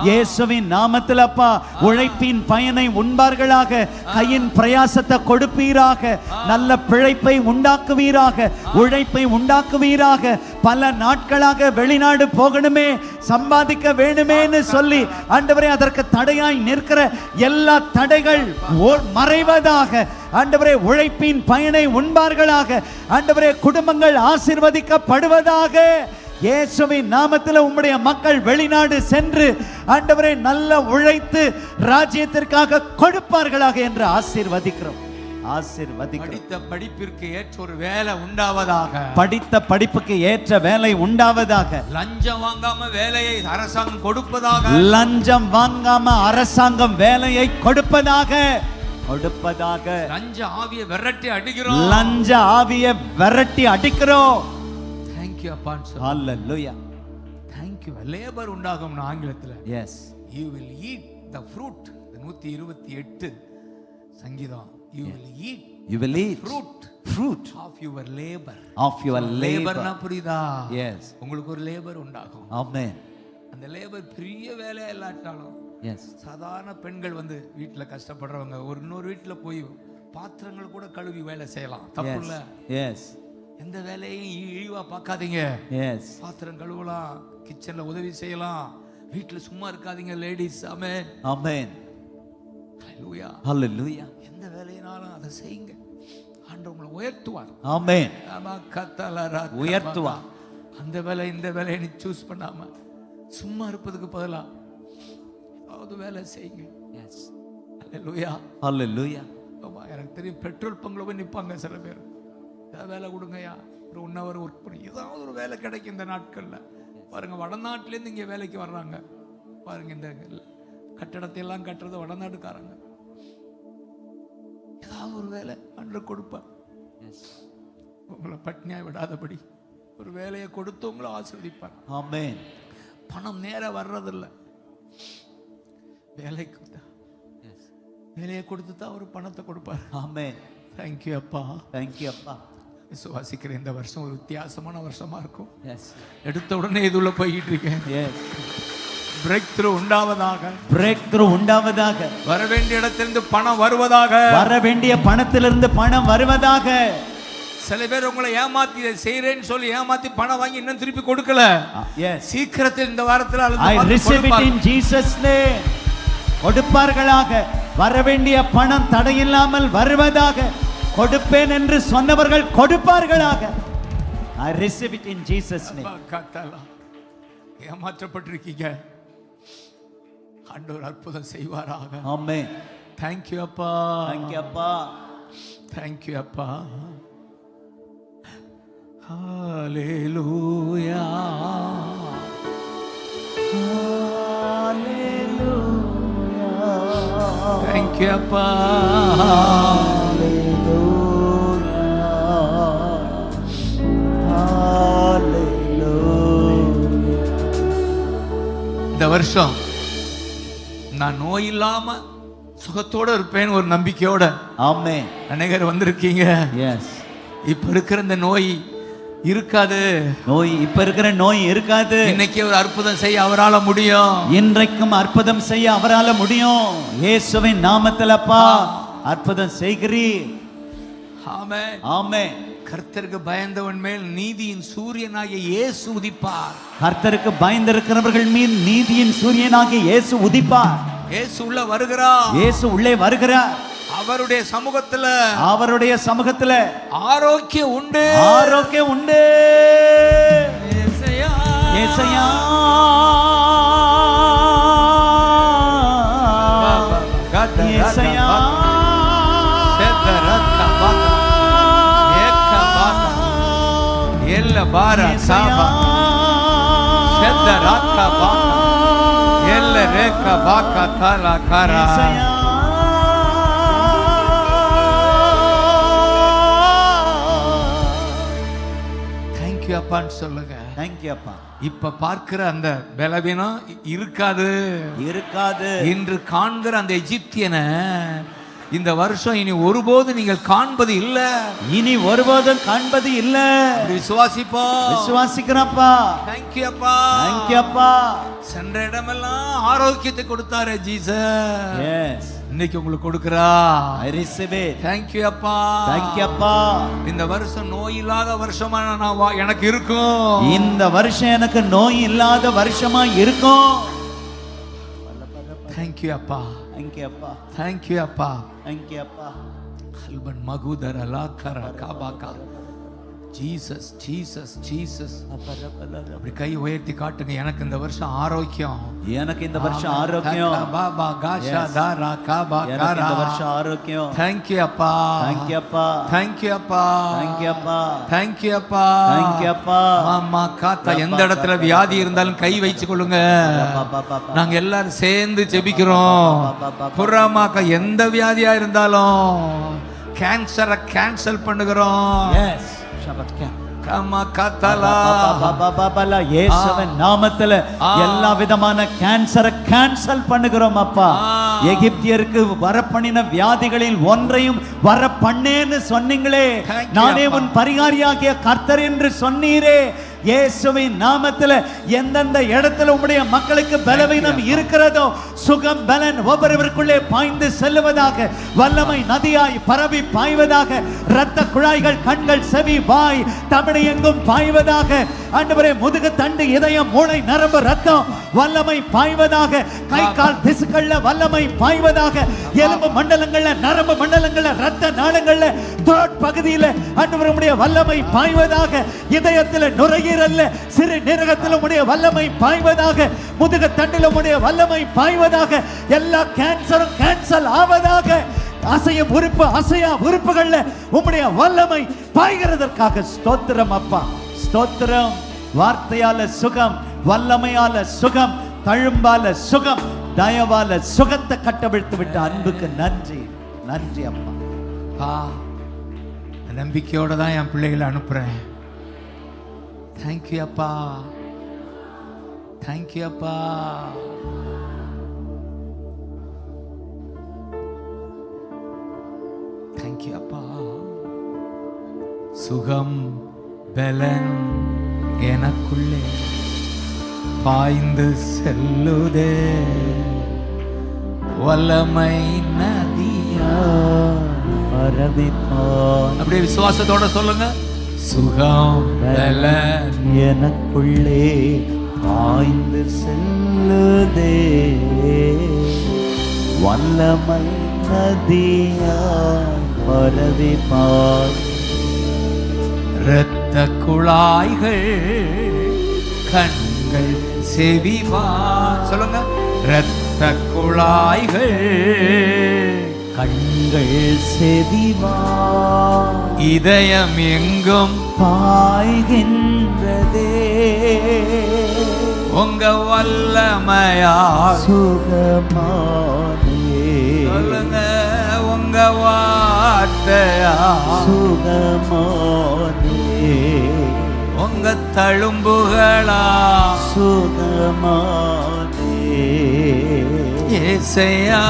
இயேசுவின் நாமத்தில் அப்பா உழைப்பின் பயனை உண்பார்களாக. கையின் பிரயாசத்தை கொடுப்பீராக. நல்ல பிழைப்பை உண்டாக்குவீராக. உழைப்பை உண்டாக்குவீராக. பல நாட்களாக வெளிநாடு போகணுமே, சம்பாதிக்க வேணுமேன்னு சொல்லி ஆண்டவரே அதற்கு தடையாய் நிற்கிற எல்லா தடைகள் மறைவதாக. ஆண்டவரே உழைப்பின் பயனை உண்பார்களாக. ஆண்டவரே குடும்பங்கள் ஆசீர்வதிக்கப்படுவதாக. இயேசுவின் நாமத்தில் உம்முடைய மக்கள் வெளிநாடு சென்று ஆண்டவரே நல்ல உழைத்து ராஜ்யத்திற்காக கொடுப்பார்களாக என்று ஆசீர்வதிக்கிறோம். படித்த படிப்பிற்கு ஏற்ற ஒரு வேலை உண்டாவதாக. படித்த படிப்புக்கு ஏற்ற வேலை உண்டாவதாக. லஞ்சம் வாங்காம வேலையை அரசாங்கம் கொடுப்பதாக. லஞ்சம் வாங்காம அரசாங்கம் வேலையை கொடுப்பதாக. கொடுப்பதாக. லஞ்ச ஆவியை விரட்டி அடிக்கிறோம். லஞ்ச ஆவியை விரட்டி அடிக்கிறோம். Thank you அப்பா. Hallelujah. Thank you. லேபர் உண்டாகும் ஆங்கிலத்தில். Yes. You will eat the fruit. 128 சங்கீதம். You will eat fruit of your labor. labor. புரியுதா? Yes. உங்களுக்கு ஒரு லேபர் உண்டாகும். Amen. அந்த லேபர் பெரிய வேலையா இல்லாட்டாலும் சாதாரண பெண்கள் வந்து வீட்டுல கஷ்டப்படுறவங்க ஒரு இன்னொரு வீட்டுல போய் பாத்திரங்கள் கூட கழுவி வேலை செய்யலாம். தப்பு இல்ல. எந்த வேலையும் இழிவா பார்க்காதீங்க. பாத்திரம் கழுவலாம், கிச்சன்ல உதவி செய்யலாம், வீட்டுல சும்மா இருக்காதீங்க லேடிஸ். ஆமென். ஆமென். ஹalleluya. ஹalleluya. எந்த வேலையினாலும் அதை செய்யுங்க. ஆண்டவர் உங்களை உயர்த்துவார். ஆமென். கத்தலரா உயர்த்துவார். அந்த வேலை இந்த வேலையை நீ சூஸ் பண்ணாம சும்மா இருப்பதுக்கு பதிலா ஏதாவது வேலை செய்யுங்க. எஸ். ஹalleluya. ஹalleluya. எனக்கு தெரியும் பெட்ரோல் பங்க்ல போய் நிப்பாங்க சில பேர். ஏதாவது வேலை கொடுங்கயா, ஒரு 1 hour ஒர்க் பண்ணி ஏதாவது ஒரு வேலை கிடைக்கும். இந்த நாட்கள்ல பாருங்க, வடநாட்டிலேருந்து இங்க வேலைக்கு வர்றாங்க பாருங்க. இந்த கட்டடத்தை எல்லாம் கட்டுறது வடநாட்டுக்காரங்க. ஏதாவது ஒரு வேலை அன்று கொடுப்பார். உங்களை பட்னியாய் விடாதபடி ஒரு வேலையை கொடுத்து உங்களை ஆசீர்வதிப்பார். ஆமென். பணம் நேர வர்றதில்லை, வேலை கொடுத்தா வேலையை கொடுத்து தான் ஒரு பணத்தை கொடுப்பார். ஆமென். தேங்க்யூ அப்பா. தேங்க்யூ அப்பா. விசுவாசிக்கிற இந்த வருஷம் ஒரு வித்தியாசமான வருஷமா இருக்கும். எடுத்த உடனே இதுள்ள போய்கிட்டு இருக்கேன். பிரேக் த்ரூ உண்டாவதாக. பிரேக் த்ரூ உண்டாவதாக. வர வேண்டிய இடத்திலிருந்து பணம் வருவதாக. வர வேண்டிய பணத்திலிருந்து பணம் வருவதாக. சில பேர் உங்களை ஏமாத்தி செய்றேன்னு சொல்லி ஏமாத்தி பணம் வாங்கி இன்னும் திருப்பி கொடுக்கல. சீக்கிரத்தில் இந்த வாரத்தில் I receive it in Jesus name. கொடுப்பார்களாக. வர வேண்டிய பணம் தடையில்லாமல் வருவதாக. கொடுப்பேன் என்று சொன்னவர்கள் கொடுப்பார்களாக. I receive it in Jesus name. ஏமாற்றப்பட்டிருக்கீங்க, ஆண்டவர் அற்புதம் செய்வாராக. ஆமென். Thank you அப்பா. Thank you அப்பா. Thank you அப்பா. Hallelujah. Hallelujah. Thank you அப்பா. இந்த வருஷம் நான் நோய் இல்லாம சுகத்தோட இருப்பேன் ஒரு நம்பிக்கையோட. ஆமென். அநேகர் வந்திருக்கீங்க. எஸ். இப்ப இருக்கிற இந்த நோய் இருக்காது. நோய் இப்ப இருக்கிற நோய் இருக்காது. இன்னைக்கு ஒரு அற்புதம் செய்ய அவரால முடியும். இன்றைக்கும் அற்புதம் செய்ய அவரால முடியும். இயேசுவின் நாமத்தில் அப்பா அற்புதம் செய்கிறீர். ஆமென். ஆமென். கர்த்தருக்கு பயந்தவன் மேல் நீதியின் சூரியனாகிய இயேசு உதிப்பார். கர்த்தருக்கு பயந்திருக்கிறவர்கள் மீது நீதியின் சூரியனாகிய இயேசு உதிப்பார். இயேசு உள்ள வருகிறார். இயேசு உள்ளே வருகிறார். அவருடைய சமூகத்துல ஆரோக்கியம் உண்டு. ஆரோக்கியம் உண்டு. ஏசையா ஏசையா ஏசையா எல்ல பாரா சாபா ஷெத்தராக்கா பாக்கா எல்ல ரேக்கா பாக்கா தாலா காரா. தேங்க்யூ அப்பான்னு சொல்லுங்க. தேங்க்யூ அப்பா. இப்ப பார்க்கிற அந்த பலவீனம் இருக்காது. இன்று காண்கிற அந்த எகிப்தியனை இந்த வருஷம் இனி ஒருபோது நீங்கள் காண்பது இல்ல. இனி ஒருபோதும் காண்பது இல்ல. விசுவாசிக்கிறப்பா. தேங்க்யூ அப்பா. தேங்க்யூ அப்பா. சென்ற இடமெல்லாம் ஆரோக்கியத்தை கொடுத்தாரு ஜீசஸ். எஸ். இன்னைக்கு உங்களுக்கு கொடுக்கிறா. I receive it. தேங்க்யூ அப்பா. தேங்க்யூ அப்பா. இந்த வருஷம் நோய் இல்லாத வருஷமா எனக்கு இருக்கும். இந்த வருஷம் எனக்கு நோய் இல்லாத வருஷமா இருக்கும். தேங்க்யூ அப்பா. தேங்க்யூ அப்பா. தேங்க்யூ அப்பா. தேங்க்யூ அப்பா. கல்பன் மகுதர லாக்கர காபாகா. Jesus Jesus Jesus. அப்படி கை உயர்த்தி காட்டுங்க. எனக்கு இந்த வருஷம் ஆரோக்கியம். எனக்கு இந்த வருஷம் ஆரோக்கியம். பாபா காஷா தாரா காபா காரா. இந்த வருஷம் ஆரோக்கியம். தேங்க்யூ அப்பா. தேங்க்யூ அப்பா. தேங்க்யூ அப்பா. தேங்க்யூ அப்பா. தேங்க்யூ அப்பா. தேங்க்யூ அப்பா. மாமா காத்தா. எந்த இடத்துல வியாதி இருந்தாலும் கை வச்சு கொள்ளுங்க. நாங்க எல்லாரும் சேர்ந்து ஜெபிக்கிறோம். புறமாக்கா எந்த வியாதியா இருந்தாலும் கேன்சரை கேன்சல் பண்ணுகிறோம். எஸ். நாமத்துல எல்லா விதமான கேன்சரை கேன்சல் பண்ணுகிறோம் அப்பா. எகிப்தியருக்கு வரப்பண்ணின வியாதிகளில் ஒன்றையும் வர பண்ணேன்னு சொன்னீங்களே. நானே உன் பரிகாரியாகிய கர்த்தர் என்று சொன்னீரே. இயேசுவின் நாமத்தில் எந்தெந்த இடத்துல உம்முடைய மக்களுக்கு பலவீனம் இருக்கிறதோ சுகம் பலன் ஒவ்வொருவருக்குள்ளே பாய்ந்து செல்லுவதாக. வல்லமை நதியாய் பரவி பாய்வதாக. இரத்த குழாய்கள் கண்கள் செவி வாய் தமிழ் எங்கும் பாய்வதாக. ஆண்டவரே முதுகு தண்டு இதயம் மூளை நரம்பு ரத்தம் வல்லமை பாய்வதாக. கை கால் திசுக்கள்ல வல்லமை பாய்வதாக. எலும்பு மண்டலங்கள்ல நரம்பு மண்டலங்கள்ல ரத்த நாளங்கள்ல தோட் பகுதியில ஆண்டவருடைய வல்லமை பாய்வதாக. இதயத்தில் நுரையீரல்ல சிறு நிரகத்தில் உடைய வல்லமை பாய்வதாக. முதுகு தண்டில் உடைய வல்லமை பாய்வதாக. எல்லா கேன்சரும் கேன்சல் ஆவதாக. அசையும் உறுப்பு அசையா உறுப்புகள்ல உம்முடைய வல்லமை பாய்கிறதற்காக ஸ்தோத்திரம் அப்பா. ஸ்தோத்திரம். வார்த்தையால சுகம், வல்லமையால சுகம், தழும்பால சுகம், தயவால சுகத்தை கட்டவிழ்த்து விட்ட அன்புக்கு நன்றி. நன்றி அப்பா. நம்பிக்கையோட தான் என் பிள்ளைகளை அனுப்புறேன். தேங்க்யூ அப்பா. தேங்க்யூ அப்பா. தேங்க்யூ அப்பா. சுகம் பலன் எனக்குள்ளே பாய்ந்து செல்லுதே. வல்லமை நதியா பரவிப்பான். அப்படியே விசுவாசத்தோட சொல்லுங்க. சுகம் பலன் எனக்குள்ளே பாய்ந்து செல்லுதே. வல்லமை நதியா பரவிப்பான். இரத்த குழாய்கள் கண்கள் செவிவா. சொல்லுங்க. இரத்த குழாய்கள் கண்கள் செவிவா. இதயம் எங்கும் பாய்கின்றதே. உங்க வல்லமையா சுகமானே. சொல்லுங்க. உங்க வார்த்தையா சுகமானே. உங்க தழும்புகளா சுகமானே. ஏசையா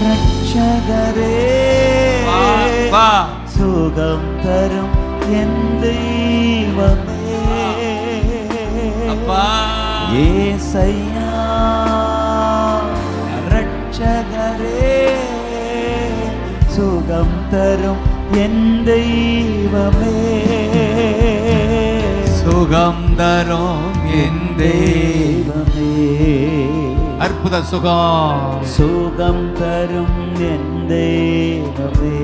ரட்சகரே வா. சுகம் தரும் என் தெய்வமே அப்பா ஏசையா ரட்சகரே சுகம் தரும் என் தெய்வமே சுகம் தரும் என் தெய்வமே அற்புத சுகம் தரும் என் தெய்வமே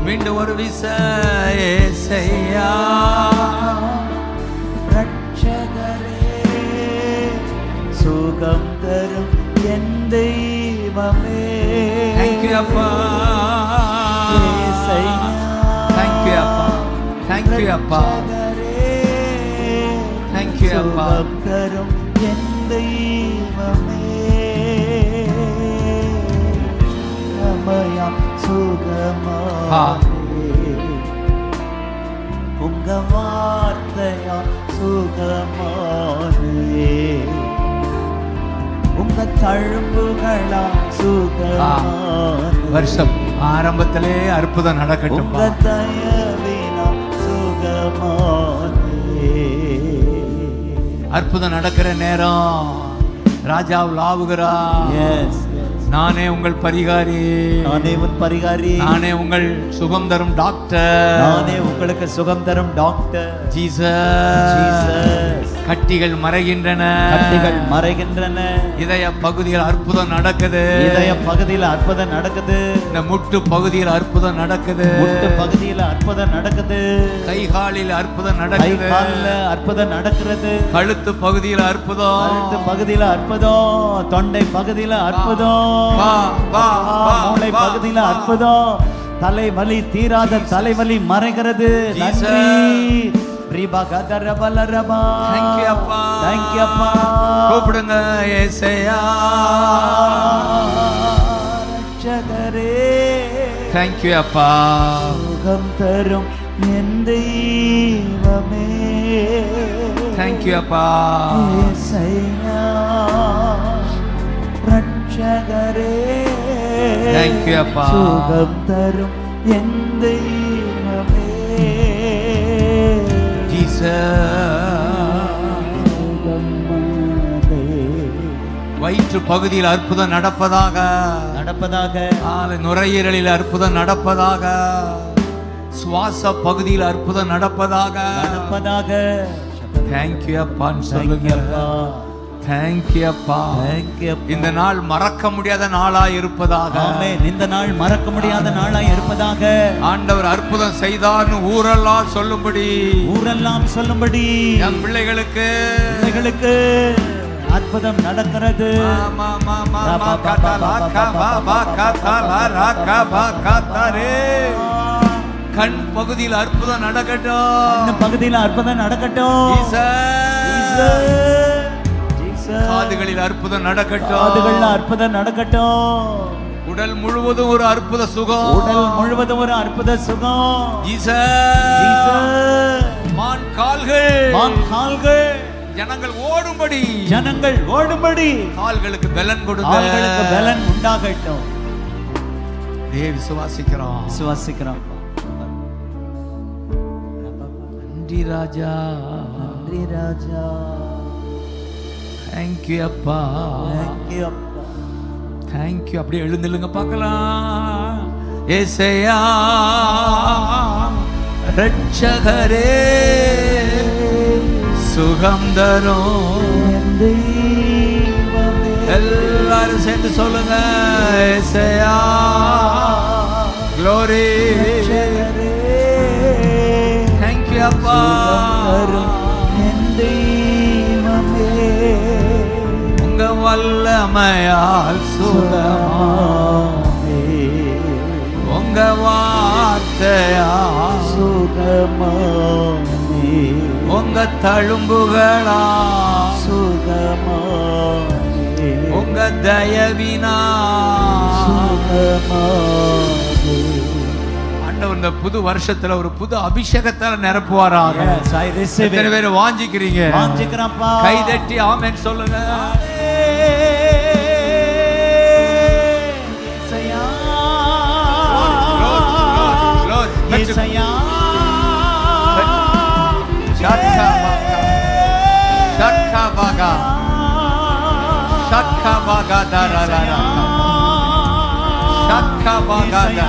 மீண்டும் ஒரு விசையா ரட்சகரே சுகம் தரும் என் தெய்வமே Thank you அப்பா Thank you அப்பா Thank you அப்பா Thank you அப்பா சுகம் தரும் என் தெய்வமே ரமயா சுகமானே உங்க வார்த்தையா சுகமானே உங்க தழும்புகளா சுகமானே வருஷம் ஆரம்பத்திலே அற்புதம் நடக்கட்டும் உங்க தயவினா சுகமானே அற்புதம் நடக்கிற நேரம் ராஜா லாவுகிறா நானே உங்கள் பரிகாரி நானே உன் பரிகாரி நானே உங்கள் சுகம் தரும் டாக்டர் நானே உங்களுக்கு சுகம் தரும் டாக்டர் ஜீசஸ் கட்டிகள் மறைகின்றன இதய பகுதியில் அற்புதம் நடக்குது இந்த முட்டு பகுதியில் அற்புதம் நடக்குது கை காலில் அற்புதம் நடக்குது கழுத்து பகுதியில் அற்புதம் தொண்டை பகுதியில அற்புதம் மூளை பகுதியில அற்புதம் தலைவலி தீராத தலைவலி மறைகிறது நன்றி கூப்பிடுங்க ஏசையா ரட்சகரே Thank you அப்பா சுகம் தரும் என் தெய்வமே Thank you அப்பா ஏசையா ரட்சகரே Thank you அப்பா சுகம் தரும் என் தெய்வமே வயிற்று பகுதியில் அற்புதம் நடப்பதாக நுரையீரலில் அற்புதம் நடப்பதாக சுவாச பகுதியில் அற்புதம் நடப்பதாக Thank you அப்பான்னு சொல்லுங்க Thank you அப்பா இந்த நாள் மறக்க முடியாத நாளாய் இருப்பதாக இந்த நாள் மறக்க முடியாத நாளாய் இருப்பதாக ஆண்டவர் அற்புதம் செய்தார்னு ஊரெல்லாம் சொல்லும்படி என் பிள்ளைகளுக்கு அற்புதம் நடக்கிறது கண் பகுதியில் அற்புதம் நடக்கட்டும் காதுகளில் அற்புதம் நடக்கட்டும் உடல் முழுவதும் ஒரு அற்புத சுகம் மான் கால்கள் ஜனங்கள் ஓடும்படி கால்களுக்கு பலன் உண்டாகட்டும் விசுவாசிக்கிறோம் நன்றி ராஜா Thank you அப்பா Thank you அப்படியே எழுந்திருங்க பார்க்கலாம் ஏசையா ரட்சகரே சுகம் தரும் எல்லாரும் சேர்ந்து சொல்லுங்க ஏசையா glory Thank you அப்பா உங்க வல்லமையால் சுகமாமே உங்க வார்த்தையால் சுகமாமே உங்க தழும்புகளா சுகமாமே உங்க தயவினா சுகமாமே இந்த புது வருஷத்துல ஒரு புது அபிஷேகத்தால நிரப்புவாராக எத்தனை பேர் வாஞ்சிக்கிறீங்க கை தட்டி ஆமென் சொல்லுங்க ஷக்கபகதரரரா ஷக்கபகதரரா.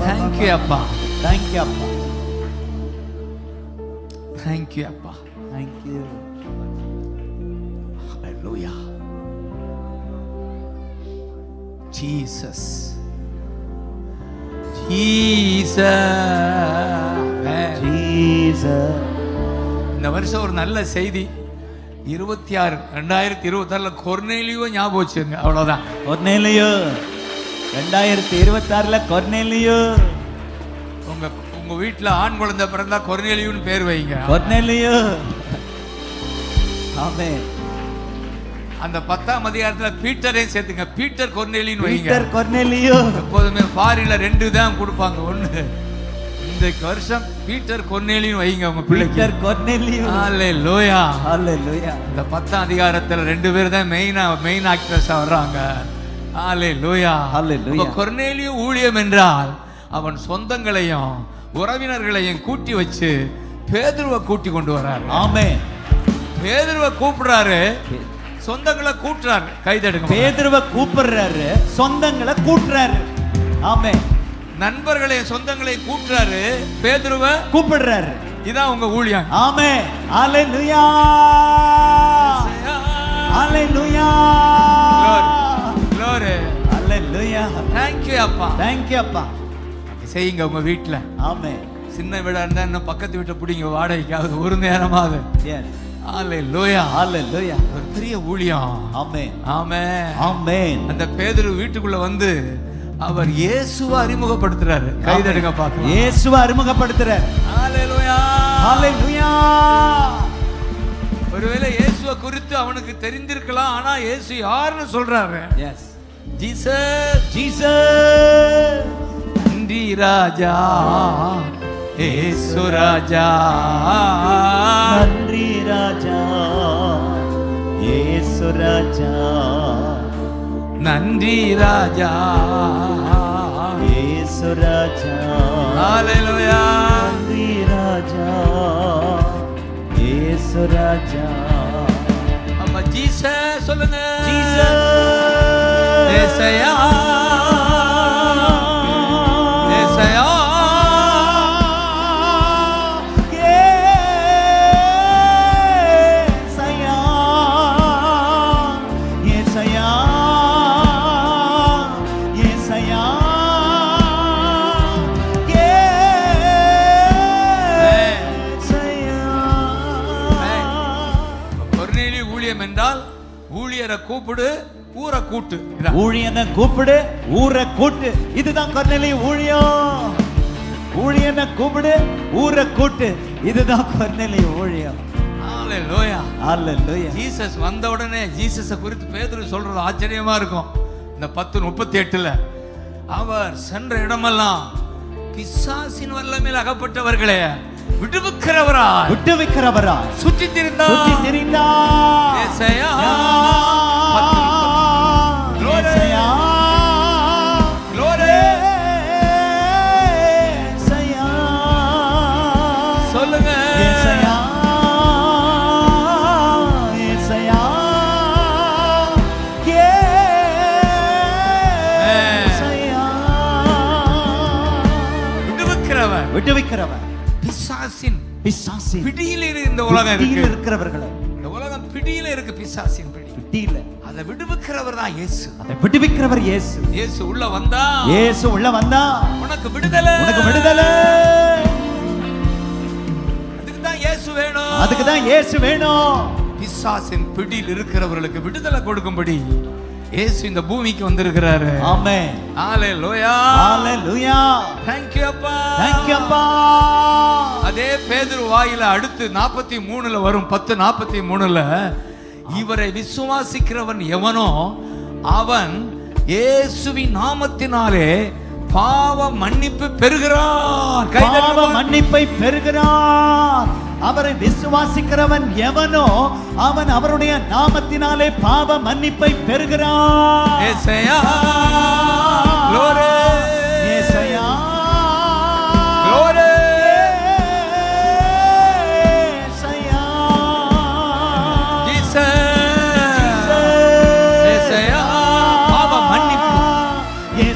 Thank you அப்பா. Thank you அப்பா. Thank you அப்பா. Thank you. Hallelujah. Jesus. Jesus. இந்த வருஷம் ஒரு நல்ல செய்தி. 2026 கொர்நேலியோ ஞாபகம் வச்சுங்க. அவ்வளவுதான். Cornelio 2026 Cornelio. உங்க வீட்டுல ஆண் குழந்தை பிறந்தா கொர்நேலியோன்னு பேர் வைங்க. கொர்நேலியோ. ஆமென். அந்த 10ஆம் அதிகாரத்துல பீட்டரையும் சேர்த்துங்க. பீட்டர் கொர்நேலியோன்னு வைங்க. Peter Cornelio. எப்போதுமே ஃபாரின்ல 2 தான் கொடுப்பாங்க. ஒண்ணு இந்த வருஷம் பீட்டர் கொர்நேலியோன்னு வைங்க உங்க பிள்ளைக்கு. Peter Cornelio. ஹalleluya. ஹalleluya. இந்த 10ஆம் அதிகாரத்துல 2 பேர் தான் மெயின் ஆக்டர்ஸா வர்றாங்க. ஹalleluya. ஹalleluya. கொர்நேலியோ ஊழியம் என்றால் அவன் சொந்தங்களையும் உறவினர்களையும் கூட்டி வச்சு பேதுருவை கூட்டி கொண்டு வராரு. ஆமென். பேதுருவை கூப்பிடுறாரு, சொந்தங்களை கூட்டுறாரு. கைதடுங்க. பேதுருவை கூப்பிடுறாரு, சொந்தங்களை கூட்டுறாரு. ஆமென். நண்பர்களையும் சொந்தங்களையும் கூட்டுறாரு, பேதுருவை கூப்பிடுறாரு. இதான் உங்க ஊழியம். ஆமென். ஹalleluya. ஹalleluya. glory. ஹalleluya. thank you அப்பா. Thank you அப்பா. செய்யுங்க உங்க வீட்டுல. ஆமென். சின்ன வீடா இருந்தா இன்னும் பக்கத்து வீட்டை பிடிங்க வாடகைக்காவது ஒரு நேரமாவது. Yes. ஹalleluya. ஹalleluya. ஒரு பெரிய ஊழியம். ஆமென். ஆமென். ஆமென். அந்த பேதுரு வீட்டுக்குள்ள வந்து அவர் இயேசுவை அறிமுகப்படுத்துறாரு. கைதடுங்க பாக்கலாம். இயேசுவை அறிமுகப்படுத்துறாரு. ஹalleluya. ஹalleluya. ஒருவேளை இயேசுவை குறித்து அவனுக்கு தெரிந்திருக்கலாம், ஆனா இயேசு யாருன்னு சொல்றாரு. எஸ். ஜீசஸ். ஜீசஸ். நன்றி ராஜா இயேசு ராஜா. நன்றி ராஜா இயேசு ராஜா. நன்றி ராஜா இயேசு ராஜா. ஹalleluya. நன்றி ராஜா இயேசு ராஜா. அம்மா ஜீசஸ் சொல்லுங்க. ஜீசஸ். ஏசாயா. ஏசாயா. என்றால் ஊழியரை கூப்பிடு, ஊரை கூட்டு. ஊழியனை கூப்பிடு, ஊரை கூட்டு. இதுதான் கொர்நேலியு ஊழியம். ஊழியனை கூப்பிடு, ஊரை கூட்டு. இதுதான் கொர்நேலியு ஊழியம். ஹalleluya. ஹalleluya. ஜீசஸ் வந்த உடனே ஜீசஸை குறித்து பேதுரு சொல்றது ஆச்சரியமா இருக்கும். இந்த 10:38 அவர் சென்ற இடமெல்லாம் பிசாசின் வல்லமையில் அகப்பட்டவர்களே விடுவிக்கிறவரா சுற்றி திரிந்தார். ஏசாயா. ஏசாயா. glory. ஏசாயா. சொல்லுங்க. ஏசாயா. ஏசாயா. ஏசாயா. விடுவிக்கிறவர். பிசாசின் பிடியில் இந்த உலகம் பிடியில் இருக்கிறவர்களே. இந்த உலகம் பிடியில இருக்கு. பிசாசின் பிடியில அதை விடுவிக்கிறவர் தான் இயேசு. அதை விடுவிக்கிறவர் இயேசு. இயேசு உள்ள வந்தா, இயேசு உள்ள வந்தா உனக்கு விடுதலை. உனக்கு விடுதலை. அதுக்கு தான் இயேசு வேணும். அதுக்கு தான் இயேசு வேணும். பிசாசின் பிடியில் இருக்கிறவர்களுக்கு விடுதலை கொடுக்கும்படி இயேசு இந்த பூமிக்கு வந்திருக்கிறாரு. ஆமென். ஹalleluya. ஹalleluya. thank you அப்பா. thank you அப்பா. அதே பேதுரு வாயில அடுத்து 43 வரும். 10:43 இவரை விசுவாசிக்கிறவன் எவனோ அவன் இயேசுவின் நாமத்தினாலே பாவ மன்னிப்பு பெறுகிறான். பாவ மன்னிப்பை பெறுகிறான். அவரை விசுவாசிக்கிறவன் எவனோ அவன் அவருடைய நாமத்தினாலே பாவ மன்னிப்பை பெறுகிறான். ஏசாயா. glory. ஏசாயா. glory.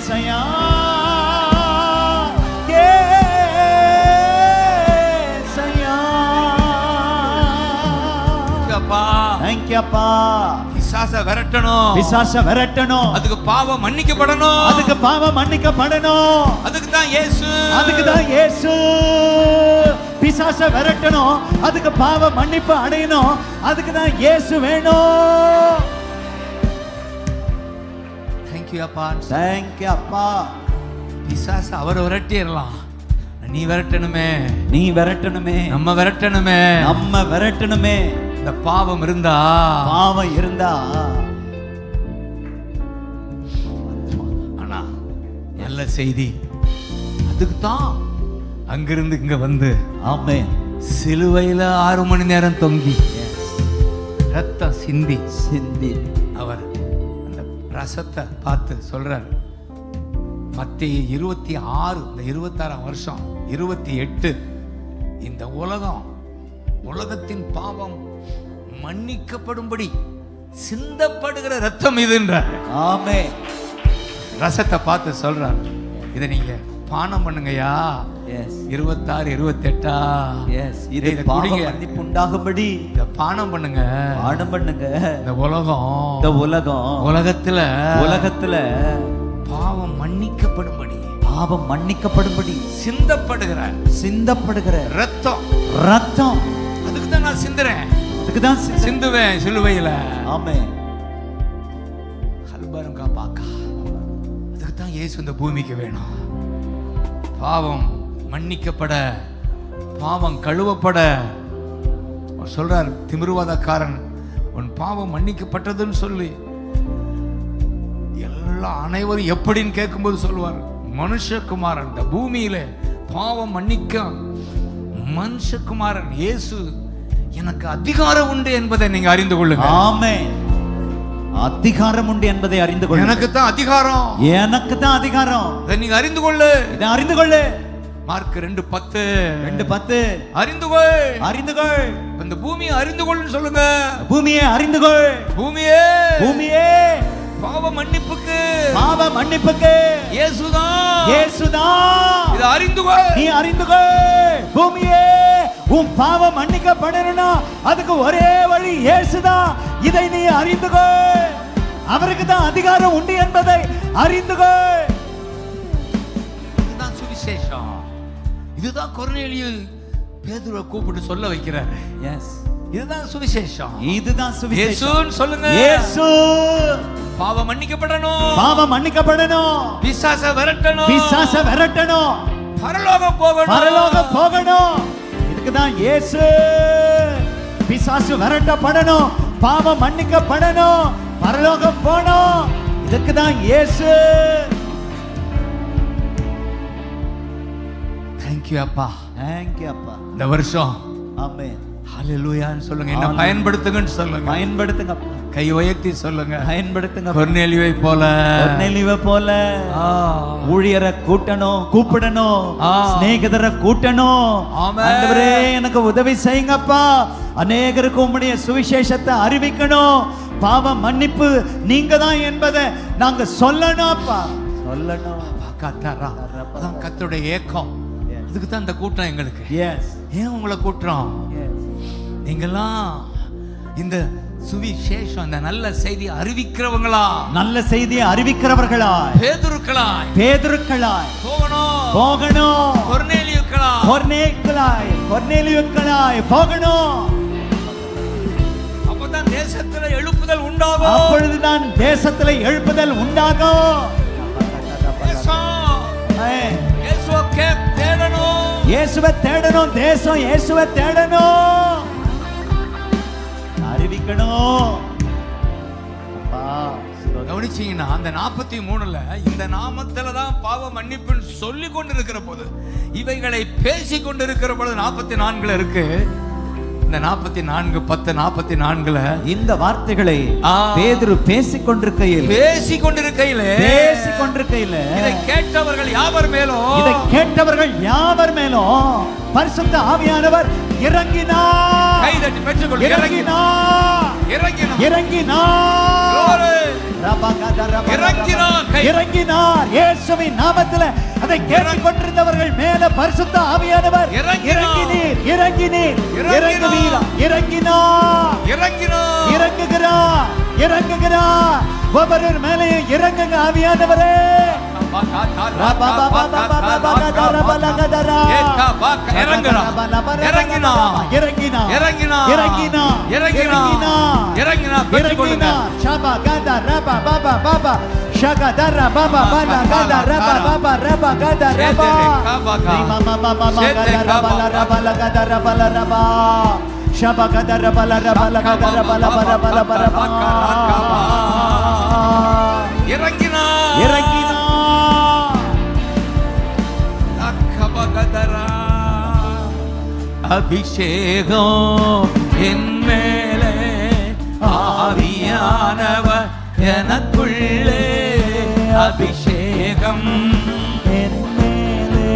ஏசையா Thank you அப்பா. பிசாசை விரட்டணும். பிசாசை விரட்டணும். அதுக்கு பாவம் மன்னிக்கப்படணும். அதுக்கு பாவம் மன்னிக்கப்படணும். அதுக்கு தான் இயேசு. அதுக்கு தான் இயேசு. பிசாசை விரட்டணும். அதுக்கு பாவம் மன்னிப்பு அடையணும். அதுக்கு தான் இயேசு வேணும். Thank you அப்பா. Thank you அப்பா. பிசாசை அவர் விரட்டிடலாம். நீ விரட்டணுமே. நீ விரட்டணுமே. நம்ம விரட்டணுமே. நம்ம விரட்டணுமே. இந்த பாவம் இருந்தா ஆனா நல்ல செய்தி அதுக்கு தான் அங்கிருந்து இங்க வந்து ஆமென் சிலுவையில 6 மணி நேரம் தொங்கி ரத்தம் சிந்தி அவர் அந்த ரசத்தை பார்த்து சொல்றார். மத்தேயு 26 இந்த 26ஆம் வருஷம் 28 இந்த உலகத்தின் பாவம் மன்னிக்கப்படும்படி சிந்தப்படுகிற ரத்தம் இதுன்றார். ஆமென். ரசத்தை பார்த்து சொல்றார், இதை நீங்க பானம் பண்ணுங்கயா. 26 28 இது பாவ மன்னிப்பு உண்டாகும்படி இத பானம் பண்ணுங்க. இந்த உலகத்துல பாவம் மன்னிக்கப்படும்படி சிந்தப்படுகிற ரத்தம் அதுக்கு தான் நான் சிந்துறேன். அதுக்கு தான் சிந்துவேன் சிலுவையில. ஆமென். ஹல்பரங்கா பாக்கா. அதுக்கு தான் இயேசு இந்த பூமிக்கு வேணும். பாவம் மன்னிக்கப்பட, பாவம் கழுவப்பட. சொல்றார் திமிருவாதக்காரன், உன் பாவம் மன்னிக்கப்பட்டதுன்னு சொல்லி எல்லா அனைவரும் எப்படின்னு கேட்கும்போது சொல்லுவார், மனுஷகுமாரன் இந்த பூமியில பாவம் மன்னிக்க மனுஷகுமாரன் இயேசு எனக்கு அதிகாரம் உண்டு என்பதை நீங்க அறிந்து கொள்ளுங்க. ஆமென். அதிகாரம் உண்டு என்பதை அறிந்து கொள்ளுங்க. எனக்கு தான் அதிகாரம். இதை நீங்க அறிந்து கொள்ளு. மார்க் 2:10 அறிந்து கொள். இந்த பூமியை அறிந்து கொள்ளுன்னு சொல்லுங்க. பூமியை அறிந்து கொள். பூமியே பாவ மன்னிப்புக்கு இயேசுதான். இதை அறிந்து கொள். நீ அறிந்து கொள். பூமியே உன் பாவம் மன்னிக்கப்படணும்னா அதுக்கு ஒரே வழி இயேசுதான். இதை நீ அறிந்து கொள். அவருக்கு தான் அதிகாரம் உண்டு என்பதை அறிந்து கொள். இதுதான் சுவிசேஷம். இதுதான் கொர்நேலியு பேதுருவை கூப்பிட்டு சொல்ல வைக்கிறாரு. இதுதான் சுவிசேஷம். இயேசுன்னு சொல்லுங்க. இயேசு பாவம் மன்னிக்கப்படணும். பிசாசை விரட்டணும். பரலோகம் போகணும். இதுக்குதான் இயேசு. பிசாசு விரட்டப்படணும், பாவம் மன்னிக்கப்படணும், பரலோகம் போகணும். இதுக்குதான் இயேசு. Thank you அப்பா. இந்த வருஷம் ஆமென் ஹல்லேலூயான்னு சொல்லுங்க. என்ன பயன்படுத்துங்கன்னு சொல்லுங்க. பயன்படுத்துங்க. கை உயர்த்தி சொல்லுங்க. பயன்படுத்துங்க. கொர்நேலியுவை போல ஊழியரை கூப்பிடணும், சிநேகிதரை கூட்டணும். ஆண்டவரே எனக்கு உதவி செய்யுங்கப்பா. அநேகருக்கு உம்முடைய சுவிசேஷத்தை அறிவிக்கணும். பாவ மன்னிப்பு நீங்க தான் என்பதை நாங்க சொல்லணும்ப்பா. கர்த்தருடைய ஏக்கம். இதுக்கு தான் இந்த கூட்டம் எங்களுக்கு. ஏன் உங்களை கூட்டுறோம்? நீங்கெல்லாம் இந்த சுவிசேஷம், இந்த நல்ல செய்தி அறிவிக்கிறவர்களா, பேதுருக்களாய் போகணும். கொர்நேலியுக்களாய் போகணும். அப்பதான் தேசத்துல எழுப்புதல் உண்டாகும். அப்பொழுதுதான் தேசத்துல எழுப்புதல் உண்டாகும். இயேசுவை தேடணும். தேசம் இயேசுவை தேடணும், அறிவிக்கணும். கவனிச்சீங்கன்னா அந்த 43ல இந்த நாமத்துல தான் பாவ மன்னிப்புன்னு சொல்லி கொண்டிருக்கிற போது, இவைகளை பேசி கொண்டிருக்கிற பொழுது 44ல இருக்கு. இந்த 44:10-44ல இந்த வார்த்தைகளை பேதுரு பேசிக் கொண்டிருக்கையில் இதை கேட்டவர்கள் யாவர் மேலும் பரிசுத்த ஆவியானவர் இறங்கினார். கைதட்டி பெற்றுக்கொள்ளுங்கள். இறங்கினார். இறங்கினார் இயேசுவின் நாமத்தில். அதை கேட்டுக்கொண்டிருந்தவர்கள் மேல பரிசுத்த ஆவியானவர் இறங்கினீர், இறங்கினீர், இறங்குவீரா, இறங்கினார், இறங்குகிறார், இறங்குகிறார். ஒவ்வொரு மேலே இறங்குங்க ஆவியானவரே. அபிஷேகம் என் மேலே, ஆவியானவர் எனக்குள்ளே. அபிஷேகம் என் மேலே,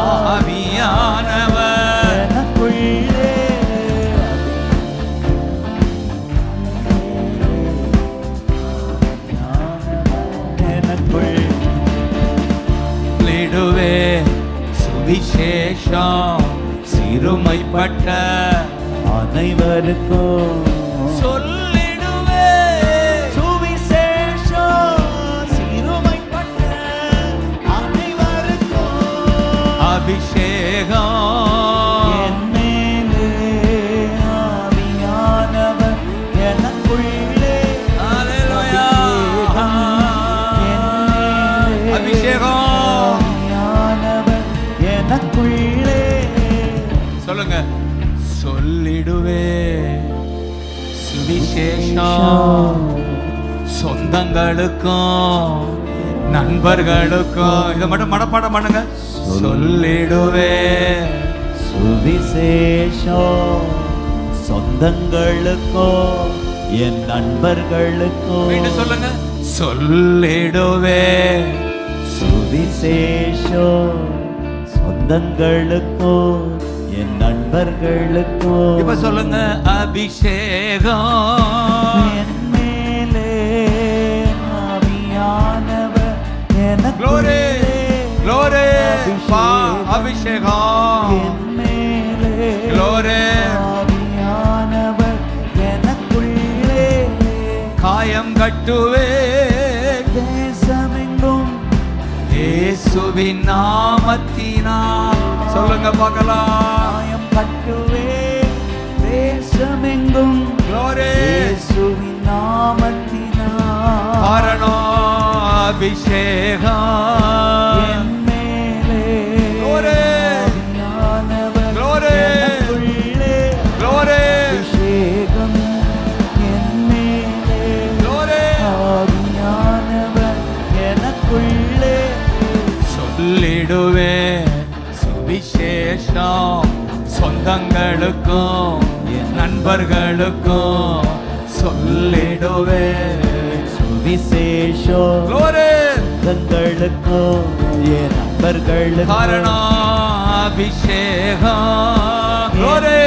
ஆவியானவர் எனக்குள்ளே. எனக்குள்ளிடுவே சுவிசேஷம் சிறுமைப்பட்ட அனைவருக்கும் சொல்லிடுவே சுவிசேஷம் சிறுமைப்பட்ட அனைவருக்கும். அபிஷேகம் என் மேலே, ஆவியானவர் எனக்குள்ளே. ஹல்லேலூயா. அபிஷேகம் ஆவியானவர் எனக்குள்ளே. சொல்லுங்க. சொல்லிடுவே சுவிசேஷம் சொந்தங்களுக்கும் நண்பர்களுக்கும். இதை மட்டும் மனப்பாடம் பண்ணுங்க. சொல்லிடுவே சுவிசேஷம் சொந்தங்களுக்கும் என் நண்பர்களுக்கும். மீண்டும் சொல்லுங்க. சொல்லிடுவே சுவிசேஷம் சொந்தங்களுக்கும் என் நண்பர்களுக்கும். இப்ப சொல்லுங்க. அபிஷேகம் என் மேலே, ஆவியானவர் Glory, எனக்குள்ளே. glory, அபிஷேகம் என் மேலே, Glory. ஆவியானவர் எனக்குள்ளே. காயம் கட்டுவே தேசமெங்கும் இயேசுவின் நாமத்தினால். சொல்லுங்க பார்க்கலாம். காயம் கட்டுவே தேசமெங்கும் Glory. இயேசுவின் நாமத்தினால். காரணம் அபிஷேகம் என் மேலே, Glory. ஆவியானவர் Glory. எனக்குள்ளே. Glory. அபிஷேகம் என் மேலே, Glory. ஆவியானவர் எனக்குள்ளே. சொல்லிடுவே சுவிசேஷம் சொந்தங்களுக்கும் என் நண்பர்களுக்கும். சொல்லிடுவே சுவிசேஷம் Glory. சொந்தங்களுக்கும் என் நண்பர்களுக்கும். காரணம் அபிஷேகம். Glory.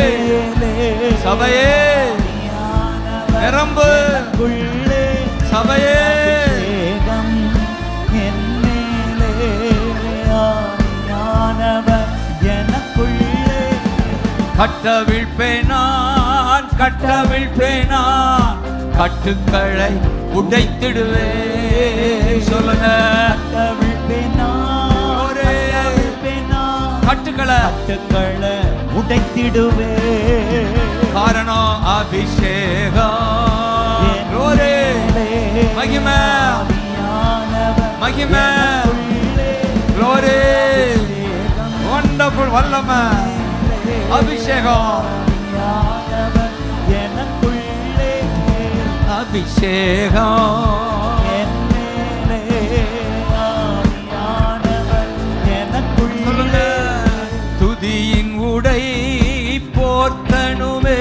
சபையே நிரம்பு. எனக்குள்ளே. சபையே அபிஷேகம் என் மேலே, ஆவியானவர் எனக்குள்ளே. கட்டவிழ்ப்பேன் நான், கட்டவிழ்ப்பேன் நான், கட்டுக்களை உடைத்திடுவேன். சொல்லுங்க. கட்டவிழ்ப்பேனா, ஒரே. கட்டவிழ்ப்பேனா, கட்டுக்களை கட்டுக்களை உடைத்திடுவே. காரணம் அபிஷேகம். Glory. மகிமை, மகிமை. Glory. Wonderful வல்லமை அபிஷேகம். எனக்குள்ளே அபிஷேகம் என் மேலே, ஆவியானவர் எனக்குள்ளே. சொல்லுங்க. துதியின் உடை போர்த்தனுமே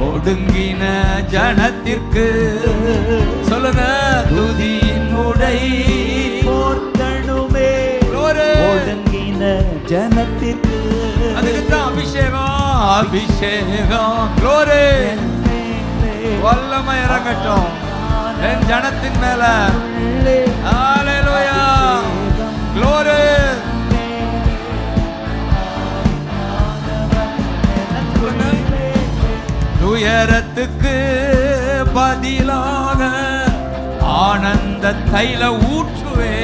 ஒடுங்கின ஜனத்திற்கு. சொல்லுங்க. துதியின் உடை போர்த்தணுமே Glory. ஒடுங்கின ஜனத்திற்கு. அதுக்குத்தான் அபிஷேகம். அபிஷேகம் Glory. என் மேலே, வல்லமை இறங்கட்டும். என் ஜனத்தின் மேல. ஹalleluya, glory. துயரத்துக்கு பதிலாக ஆனந்த தைல ஊற்றுவே.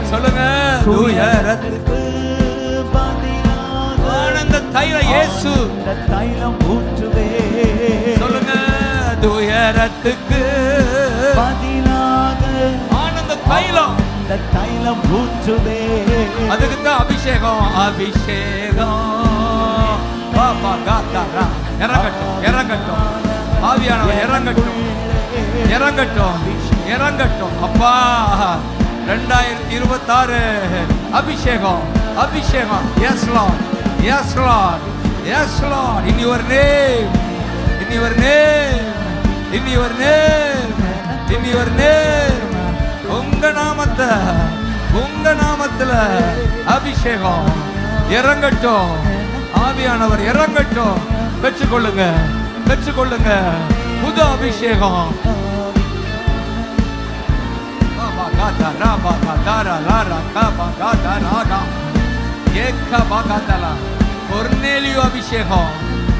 சொல்லுங்க, துயரத்துக்கு பதிலாக ஆனந்த தைல இயேசு தைலம் ஊற்றுவே. சொல்லுங்க, துயரத்துக்கு பதிலாக ஆனந்த தைலம், இந்த தைலம் ஊற்றுவே. அதுக்கு தான் அபிஷேகம். அபிஷேகம் பாபா காத்தாரா. இறங்கட்டும், இறங்கட்டும், ஆவியானவர் இறங்கட்டும், இறங்கட்டும், இறங்கட்டும். அப்பா 2026 அபிஷேகம், அபிஷேகம். Yes Lord, yes Lord, yes Lord. In your name, in your name, in your name, in your name. உங்க நாமத்தை, உங்க நாமத்துல அபிஷேகம் இறங்கட்டும். ஆவியானவர் இறங்கட்டும். பெற்றுக்கொள்ளுங்க, பெற்றுக்கொள்ளுங்க புது அபிஷேகம். கொர்நேலியு அபிஷேகம்,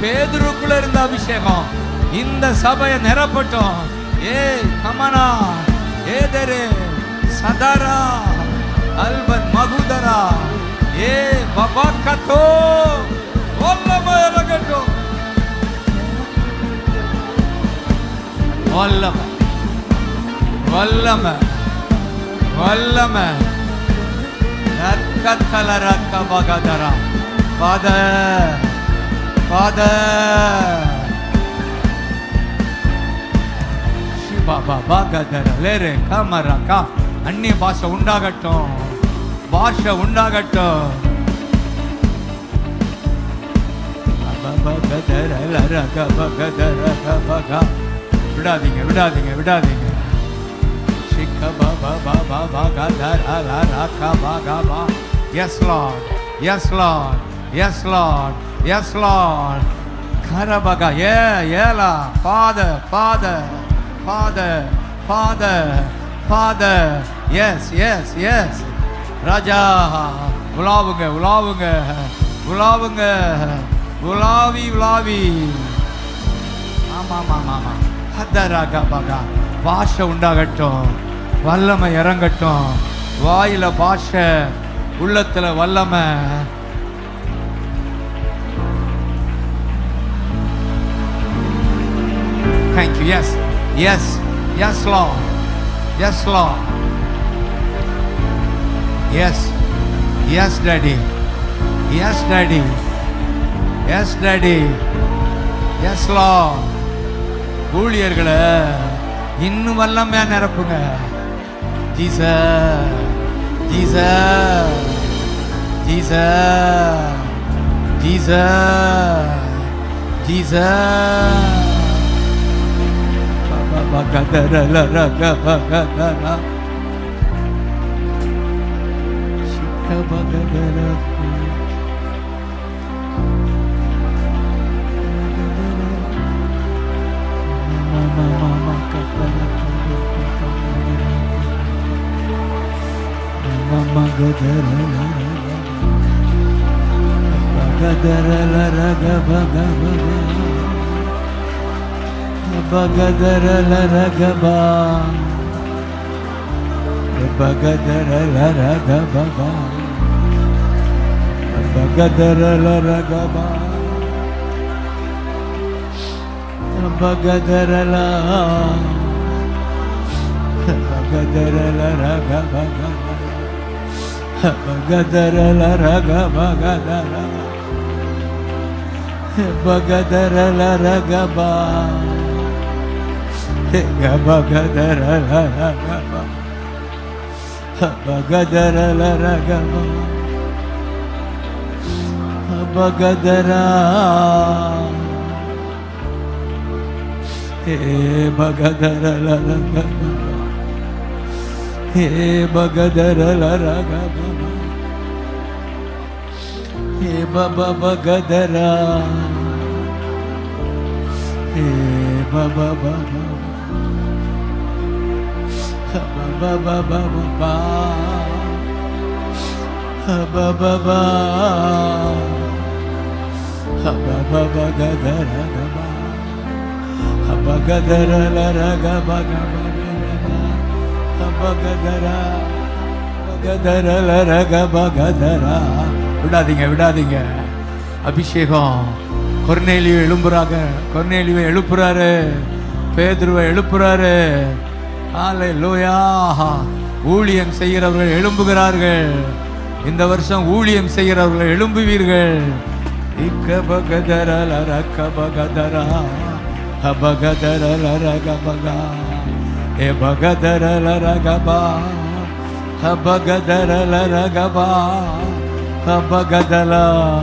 பேதுருக்குள்ள இருந்த அபிஷேகம் இந்த சபையை நிரப்பட்டும். ஏ கமனா ஏதரே சதாரா அல்பன் மகுதரா ஏ பபாக்கத்தோ வல்லமை இறங்கட்டும். வல்லமை, வல்லமை, வல்லமை. ரக்கத்தல ரக்க பகதரா. Father, Father. Shibaba bagadara lere kamaraka. அந்நிய பாஷை உண்டாகட்டும், பாஷை உண்டாகட்டும். விடாதீங்க, விடாதீங்க, விடாதீங்க. Yes Lord, yes Lord, yes Lord, yes Lord. Karabaga, yeah, Father, Father, Father, Father, Father. Yes, yes, yes. Raja, உலாவுங்க, உலாவுங்க, உலாவுங்க, உலாவி, உலாவி. ஆமா, ஆமா, ஆமா. ஹதராக பகா. பாஷை உண்டாகட்டும், வல்லமை இறங்கட்டும். வாயில பாஷை, உள்ளத்துல வல்லமை. Thank you. Yes, yes, yes Lord, yes Lord, yes, yes Daddy, yes Daddy, yes Daddy, yes Lord. ஊழியர்களை இன்னும் வல்லமையா நிரப்புங்க. Jesus, Jesus, Jesus, Jesus, Jesus. பகதரல ரக பகதரா. சிக்க பகதர. Baba Bagadara, Baba Baba, ஹபபபபபா. ஹபபபா. ஹபபபகதரகபா. ஹபகதரலரகபகபகபா. ஹபகதரா. ஹபகதரலரகபகதரா. விடாதீங்க விடாதீங்க. அபிஷேகம் கொர்நேலியு எழுப்புறாரு, பேதுருவை எழுப்புறாரு. ஹல்லேலூயா. ஊழியம் செய்கிறவர்கள் எழும்புகிறார்கள். இந்த வருஷம் ஊழியம் செய்கிறவர்கள் எழும்புவீர்கள். இக்கபகதரலரகபகதரா. ஹபகதரலரகபகா. எபகதரலரகபா. ஹபகதரலரகபா. ஹபகதலா.